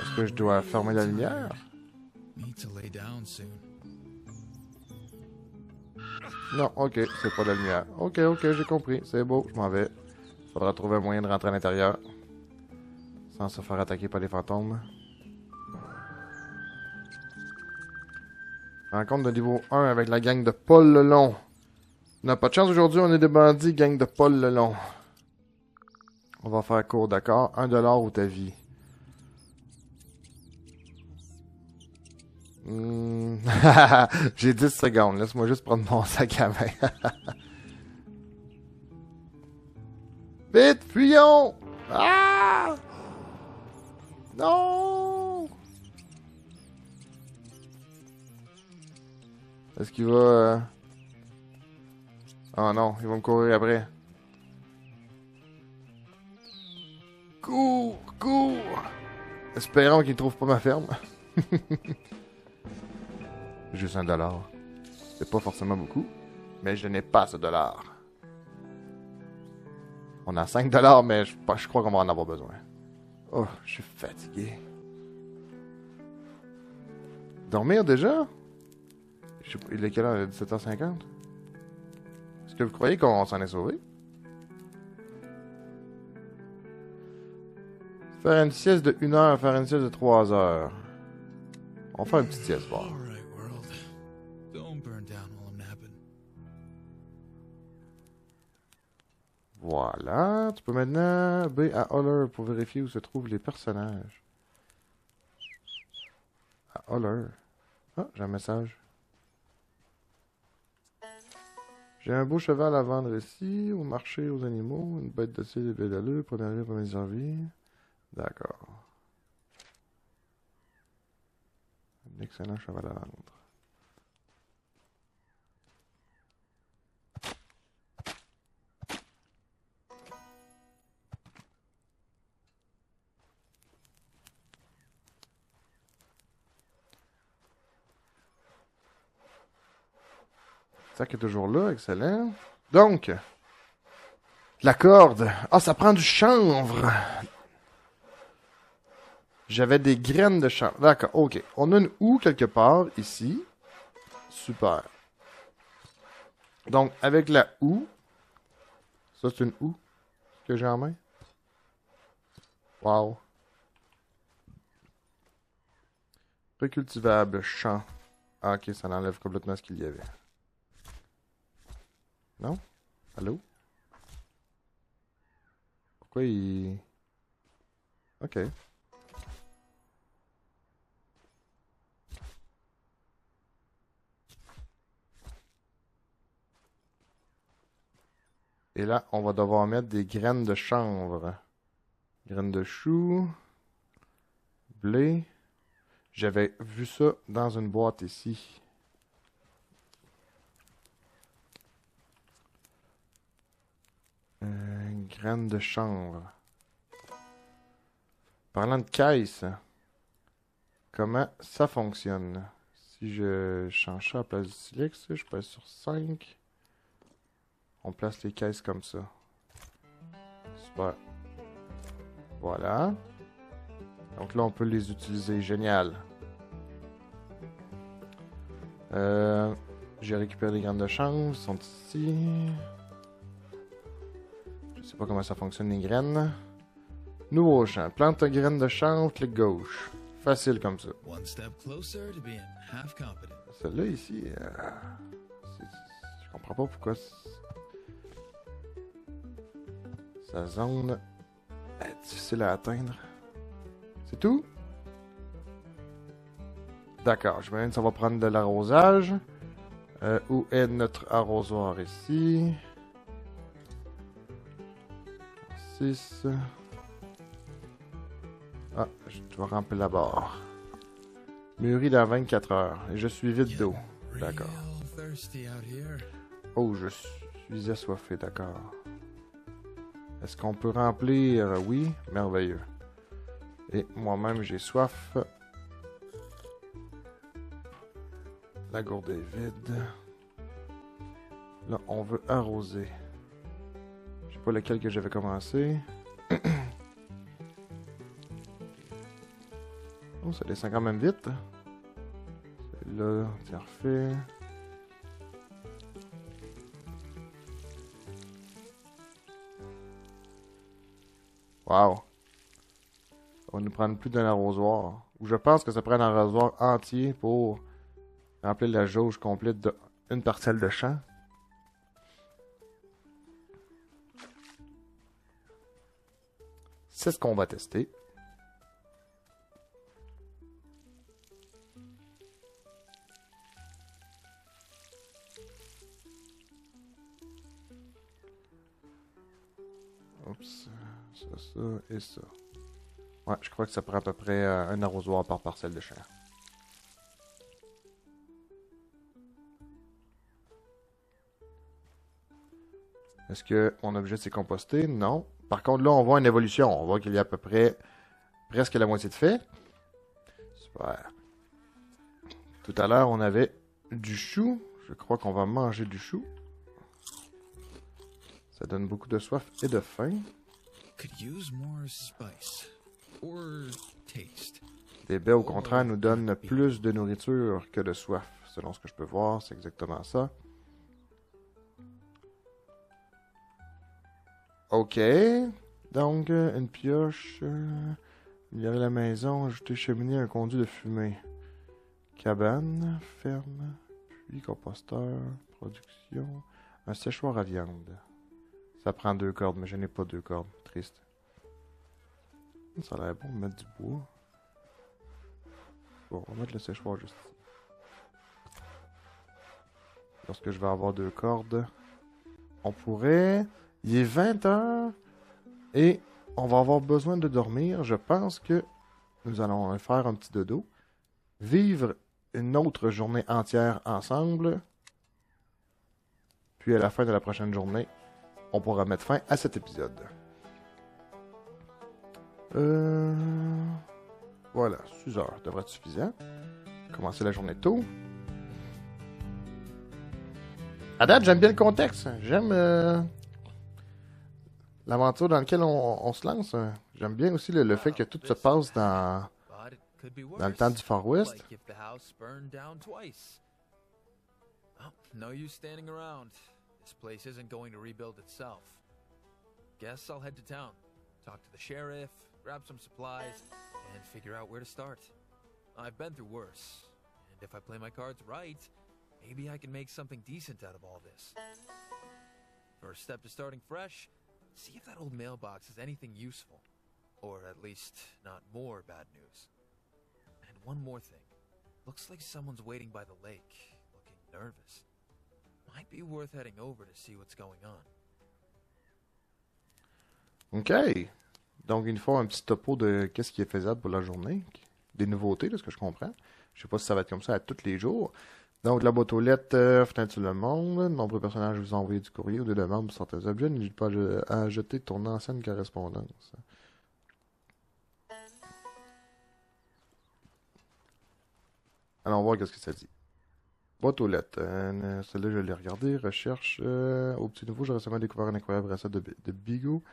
Est-ce que je dois fermer la lumière? Non, ok, c'est pas la lumière. Ok, j'ai compris. C'est beau, je m'en vais. Faudra trouver un moyen de rentrer à l'intérieur. Sans se faire attaquer par les fantômes. Rencontre de niveau 1 avec la gang de Paul Lelon. On n'a pas de chance aujourd'hui, on est des bandits, gang de Paul Lelon. On va faire court, d'accord? 1$ ou ta vie. J'ai 10 secondes. Laisse-moi juste prendre mon sac à main. Vite, fuyons! Ah! Non! Est-ce qu'il va... Oh non, il va me courir après. Cours! Espérons qu'il ne trouve pas ma ferme. Juste $1. C'est pas forcément beaucoup, mais je n'ai pas ce $. On a 5$, mais je crois qu'on va en avoir besoin. Oh, je suis fatigué. Dormir déjà? Il est quelle heure? Il est 17h50? Est-ce que vous croyez qu'on s'en est sauvé? Faire une sieste de 1 heure, faire une sieste de 3 heures. On va faire une petite sieste, voir. Alright, world. Don't burn down while I'm napping. Voilà. Tu peux maintenant B à Holler pour vérifier où se trouvent les personnages. À Holler. Ah, j'ai un message. J'ai un beau cheval à vendre ici, au marché aux animaux, une bête docile et belle allure, première arrivée, première envie. D'accord. Un excellent cheval à vendre. Ça qui est toujours là, excellent. Donc, la corde. Ah, ça prend du chanvre. J'avais des graines de chanvre. D'accord, ok. On a une houe quelque part, ici. Super. Donc, avec la houe. Ça, c'est une houe que j'ai en main. Wow. Recultivable, champ. Ah, ok, ça enlève complètement ce qu'il y avait. Non? Allô? Pourquoi il... Ok. Et là, on va devoir mettre des graines de chanvre. Graines de chou. Blé. J'avais vu ça dans une boîte ici. Graines de chanvre. Parlant de caisse, comment ça fonctionne? Si je change ça à la place du silex, je passe sur 5. On place les caisses comme ça. Super. Voilà. Donc là, on peut les utiliser. Génial. J'ai récupéré les graines de chanvre. Ils sont ici. Je sais pas comment ça fonctionne les graines. Nouveau champ. Plante une graine de chanvre, clic gauche. Facile comme ça. One step closer to being half competent. Celle-là ici, je comprends pas pourquoi sa zone est difficile à atteindre. C'est tout? D'accord, je me demande si ça va prendre de l'arrosage. Où est notre arrosoir ici? 6. Ah, je dois remplir la barre. Mûri dans 24 heures. Et je suis vide d'eau. D'accord. Oh, je suis assoiffé, d'accord. Est-ce qu'on peut remplir? Oui, merveilleux. Et moi-même, j'ai soif. La gourde est vide. Là, on veut arroser. Je sais pas lequel que j'avais commencé. Oh, ça descend quand même vite. Celui-là, c'est refait. Wow. Ça va nous prendre plus d'un arrosoir. Ou je pense que ça prend un arrosoir entier pour remplir la jauge complète d'une parcelle de champ. C'est ce qu'on va tester. Oups, ça et ça. Ouais, je crois que ça prend à peu près un arrosoir par parcelle de champ. Est-ce que mon objet s'est composté? Non. Par contre, là, on voit une évolution. On voit qu'il y a à peu près presque la moitié de fait. Super. Tout à l'heure, on avait du chou. Je crois qu'on va manger du chou. Ça donne beaucoup de soif et de faim. Could use more spice or taste. Les baies, au contraire, nous donnent plus de nourriture que de soif. Selon ce que je peux voir, c'est exactement ça. Ok. Donc, une pioche. Améliorer la maison, ajouter cheminée, un conduit de fumée. Cabane, ferme, puits, composteur, production. Un séchoir à viande. Ça prend 2 cordes, mais je n'ai pas 2 cordes. Triste. Ça a l'air bon de mettre du bois. Bon, on va mettre le séchoir juste ici. Lorsque je vais avoir 2 cordes, on pourrait... Il est 20 heures et on va avoir besoin de dormir. Je pense que nous allons faire un petit dodo. Vivre une autre journée entière ensemble. Puis à la fin de la prochaine journée, on pourra mettre fin à cet épisode. Voilà, 6 heures devrait être suffisant. Commencer la journée tôt. À date, j'aime bien le contexte. J'aime l'aventure dans laquelle on se lance. J'aime bien aussi le fait que tout se passe dans le temps du Far West. Like if the house burned down twice. Oh, no use standing around. This place isn't going to rebuild itself. Guess I'll head to town, talk to the sheriff, grab some supplies, and figure out where to start. I've been through worse, and if I play my cards right, maybe I can make something decent out of all this. First step to starting fresh, see if that old mailbox has anything useful. Or at least, not more bad news. And one more thing. Looks like someone's waiting by the lake, looking nervous. Might be worth heading over to see what's going on. OK. Donc, il nous faut un petit topo de qu'est-ce qui est faisable pour la journée. Des nouveautés, de ce que je comprends. Je sais pas si ça va être comme ça à tous les jours. Donc, la boîte aux lettres, fenêtre sur le monde. De nombreux personnages vous ont envoyé du courrier ou des demandes pour certains objets. N'hésite pas à jeter ton ancienne correspondance. Allons voir qu'est-ce que ça dit. Boîte aux lettres. Celle-là, je l'ai regardée. Recherche. Au petit nouveau, j'ai récemment découvert un incroyable recette de Bigot.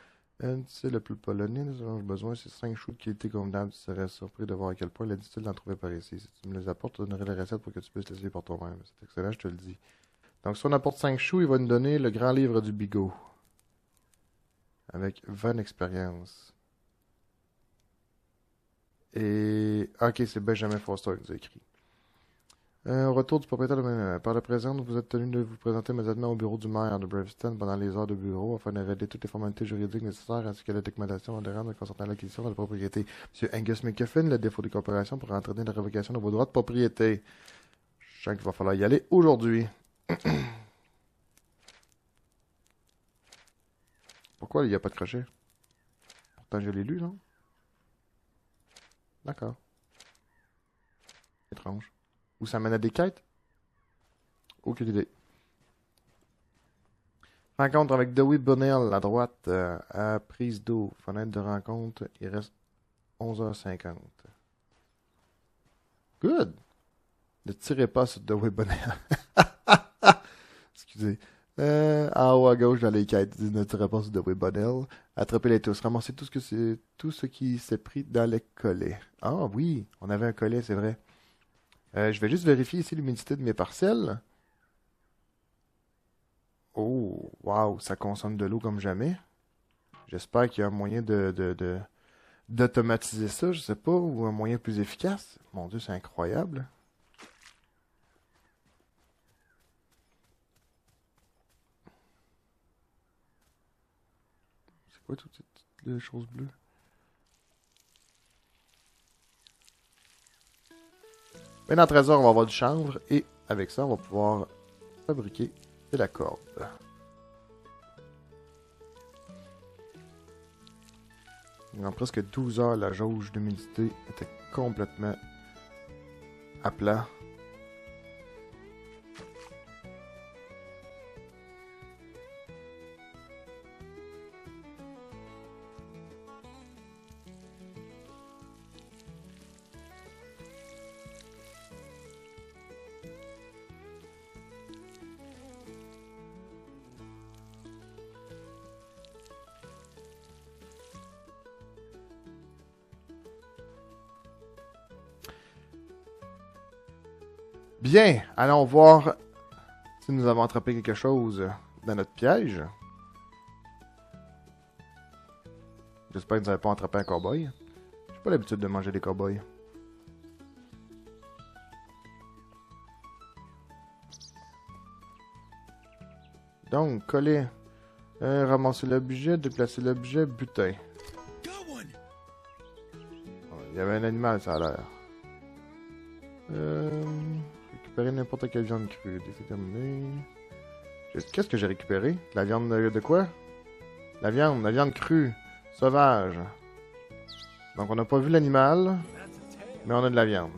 C'est le plus polonais. Nous avons besoin de ces 5 choux de qualité convenable. Tu serais surpris de voir à quel point il est difficile d'en trouver par ici. Si tu me les apportes, je te donnerai les recettes pour que tu puisses les essayer par toi-même. C'est excellent, je te le dis. Donc, si on apporte 5 choux, il va nous donner le grand livre du Bigot. Avec 20 expériences. Et... Ok, c'est Benjamin Foster qui nous a écrit. Au retour du propriétaire par le présent, vous êtes tenu de vous présenter immédiatement au bureau du maire de Braveston pendant les heures de bureau afin de valider toutes les formalités juridiques nécessaires ainsi que la documentation adhérente concernant l'acquisition de la propriété. M. Angus McCuffin, le défaut de coopération pour entraîner la révocation de vos droits de propriété. Je sens qu'il va falloir y aller aujourd'hui. Pourquoi il n'y a pas de crochet? Pourtant je l'ai lu, non? D'accord. Étrange. Où ça mène à des quêtes? Aucune idée. Rencontre avec Dewey Bunnell à droite à prise d'eau. Fenêtre de rencontre. Il reste 11h50. Good! Ne tirez pas sur Dewey Bunnell. Excusez. En haut à gauche dans les quêtes, ne tirez pas sur Dewey Bunnell. Attrapez-les tous. Ramassez tout ce qui s'est pris dans les collets. Ah oui, on avait un collet, c'est vrai. Je vais juste vérifier ici l'humidité de mes parcelles. Oh, wow, ça consomme de l'eau comme jamais. J'espère qu'il y a un moyen d'automatiser ça, je sais pas, ou un moyen plus efficace. Mon Dieu, c'est incroyable. C'est quoi toutes les choses bleues? Mais dans le trésor, on va avoir du chanvre et avec ça, on va pouvoir fabriquer de la corde. En presque 12 heures, la jauge d'humidité était complètement à plat. Bien, allons voir si nous avons attrapé quelque chose dans notre piège. J'espère que vous n'avez pas attrapé un cow-boy. J'ai pas l'habitude de manger des cow-boys. Donc, coller. Ramasser l'objet, déplacer l'objet, butin. Il y avait un animal, ça a l'air. Récupérer n'importe quelle viande crue. C'est terminé. Qu'est-ce que j'ai récupéré? La viande de quoi? La viande crue. Sauvage. Donc, on n'a pas vu l'animal, mais on a de la viande.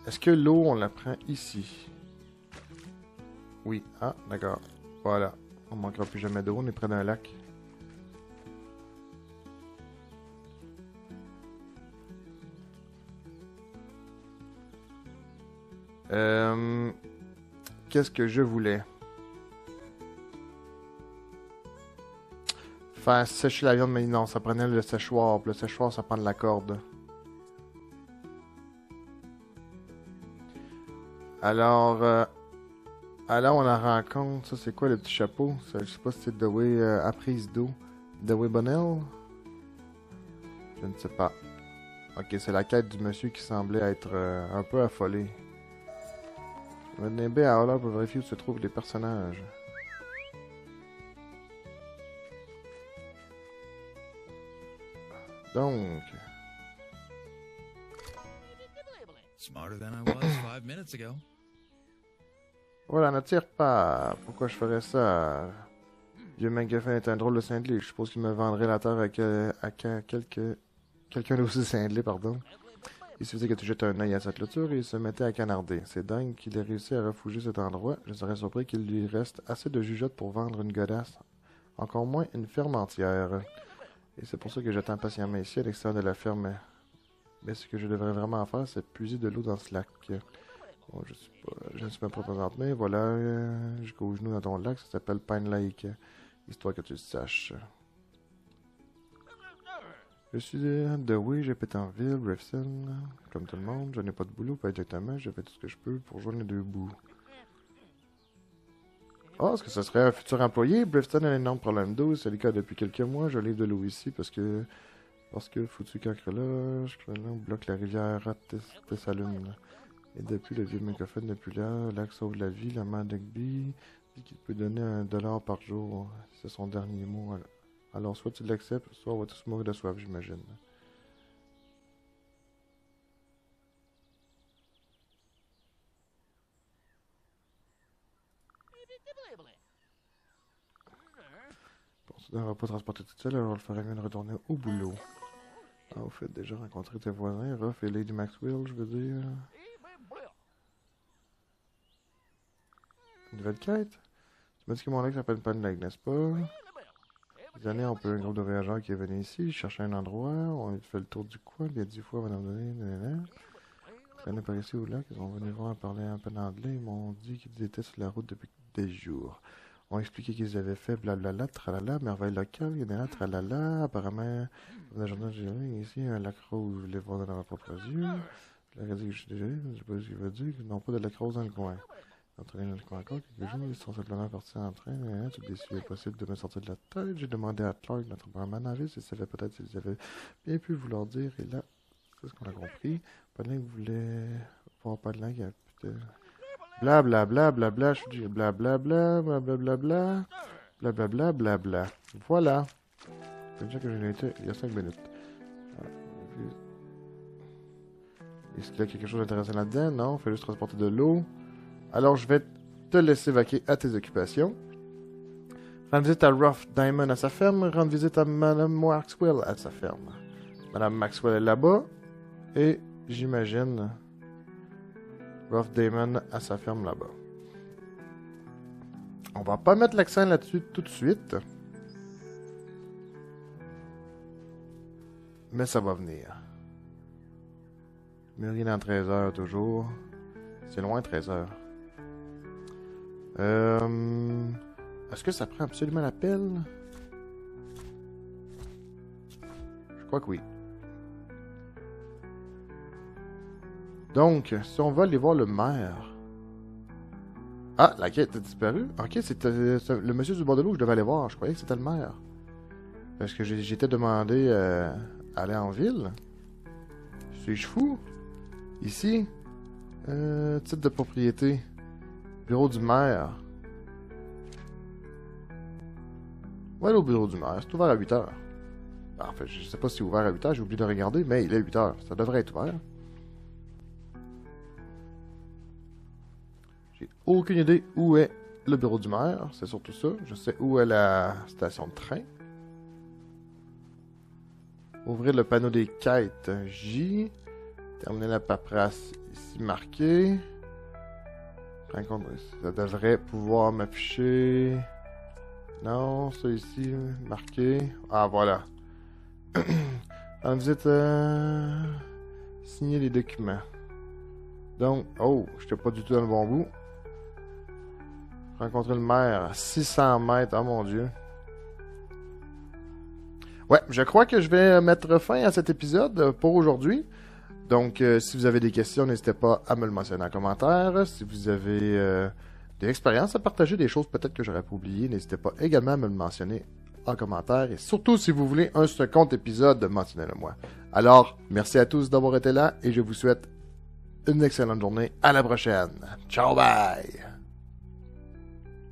Est-ce que l'eau, on la prend ici? Oui. Ah, d'accord. Voilà. On ne manquera plus jamais d'eau. On est près d'un lac. Qu'est-ce que je voulais? Faire sécher la viande, mais non, ça prenait le séchoir. Puis le séchoir, ça prend de la corde. Alors, allons à la rencontre. Ça, c'est quoi le petit chapeau? Ça, je sais pas si c'est Dewey apprise d'eau. Dewey Bonnell? Je ne sais pas. Ok, c'est la quête du monsieur qui semblait être un peu affolé. Venez à Holler pour vérifier où se trouvent les personnages. Donc. Smarter than I was 5 minutes ago. Voilà, n'attire pas. Pourquoi je ferais ça? Vieux McGuffin est un drôle de cinglé. Je suppose qu'il me vendrait la terre à quelqu'un d'aussi cinglé, pardon. Il suffisait que tu jettes un œil à sa clôture et il se mettait à canarder. C'est dingue qu'il ait réussi à refuger cet endroit. Je serais surpris qu'il lui reste assez de jugeote pour vendre une godasse. Encore moins une ferme entière. Et c'est pour ça que j'attends patiemment ici, à l'extérieur de la ferme. Mais ce que je devrais vraiment faire, c'est puiser de l'eau dans ce lac. Bon, je ne suis pas présentement. Voilà, jusqu'au genou dans ton lac. Ça s'appelle Pine Lake. Histoire que tu le saches. Je suis de oui, j'ai Pétanville, Rifson. Comme tout le monde, je n'ai pas de boulot, pas exactement. Je fais tout ce que je peux pour joindre les deux bouts. Oh, est-ce que ce serait un futur employé? Brifton a un énorme problème d'eau. C'est le cas depuis quelques mois. Je livre de l'eau ici parce que foutu cancreloche, bloque la rivière Thessalune. Et depuis, le vieux McGuffin n'est plus là. Le lac sauve la vie. La mère d'Egby dit qu'il peut donner $1 par jour. C'est son dernier mot. Alors, soit tu l'acceptes, soit on va tous mourir de soif, j'imagine. Bon, tu ne devras pas transporter tout seul, alors il faudrait mieux de retourner au boulot. Ah, au fait, déjà rencontré tes voisins, Ruff et Lady Maxwell, je veux dire. Une nouvelle quête? Tu m'as dit que mon lac s'appelle Pine Lake, n'est-ce pas? Des années, on peut un groupe de voyageurs qui est venu ici, chercher un endroit, on a fait le tour du coin, il y a 10 fois, madame donné, traîner par ici ou là, ils sont venus voir parler un peu d'anglais, ils m'ont dit qu'ils étaient sur la route depuis des jours. On a expliqué qu'ils avaient fait blablabla, tralala, merveille locale, il y en a tralala, apparemment, dans la journée j'ai ici un lac rose, je voulais voir dans leurs propres yeux. Je leur ai dit que je suis désolé, je sais pas ce qu'il veut dire, qu'ils n'ont pas de lac rose dans le coin. Entraîner dans le coin encore quelques jours, ils sont simplement partis en train, tout déçu, impossible de me sortir de la tête. J'ai demandé à Clark, notre barman en ville, s'il savait peut-être s'ils avaient bien pu vouloir dire, et là, c'est ce qu'on a compris. Padlin voulait voir Padlin qui a putain. Blablabla, blabla, je suis dit blablabla, blablabla, blablabla, blabla. Voilà. C'est déjà que j'ai été il y a 5 minutes. Est-ce qu'il y a quelque chose d'intéressant là-dedans? Non, il fait juste transporter de l'eau. Alors, je vais te laisser vaquer à tes occupations. Rendre visite à Ruff Diamond à sa ferme. Rendre visite à Madame Maxwell à sa ferme. Madame Maxwell est là-bas. Et j'imagine Ruff Diamond à sa ferme là-bas. On va pas mettre l'accent là-dessus tout de suite. Mais ça va venir. Mûri dans 13 heures toujours. C'est loin 13 heures. Est-ce que ça prend absolument l'appel? Je crois que oui. Donc, si on va aller voir le maire... Ah, la quête a disparu? Ok, c'était le monsieur du bordelot que je devais aller voir. Je croyais que c'était le maire. Parce que j'étais demandé à aller en ville. Suis-je fou? Ici? Titre de propriété. Bureau du maire. Ouais, au bureau du maire. C'est ouvert à 8 heures. En fait, je sais pas si c'est ouvert à 8 heures. J'ai oublié de regarder, mais il est 8 heures. Ça devrait être ouvert. J'ai aucune idée où est le bureau du maire. C'est surtout ça. Je sais où est la station de train. Ouvrir le panneau des quêtes. J. Terminer la paperasse ici marquée. Ça devrait pouvoir m'afficher. Non, ça ici, marqué. Ah, voilà. En visite, signer les documents. Donc, oh, je n'étais pas du tout dans le bon bout. Rencontrer le maire à 600 mètres, oh mon Dieu. Ouais, je crois que je vais mettre fin à cet épisode pour aujourd'hui. Donc, si vous avez des questions, n'hésitez pas à me le mentionner en commentaire. Si vous avez des expériences à partager, des choses peut-être que j'aurais pas oubliées, n'hésitez pas également à me le mentionner en commentaire. Et surtout, si vous voulez un second épisode, mentionnez-le moi. Alors, merci à tous d'avoir été là et je vous souhaite une excellente journée. À la prochaine. Ciao, bye!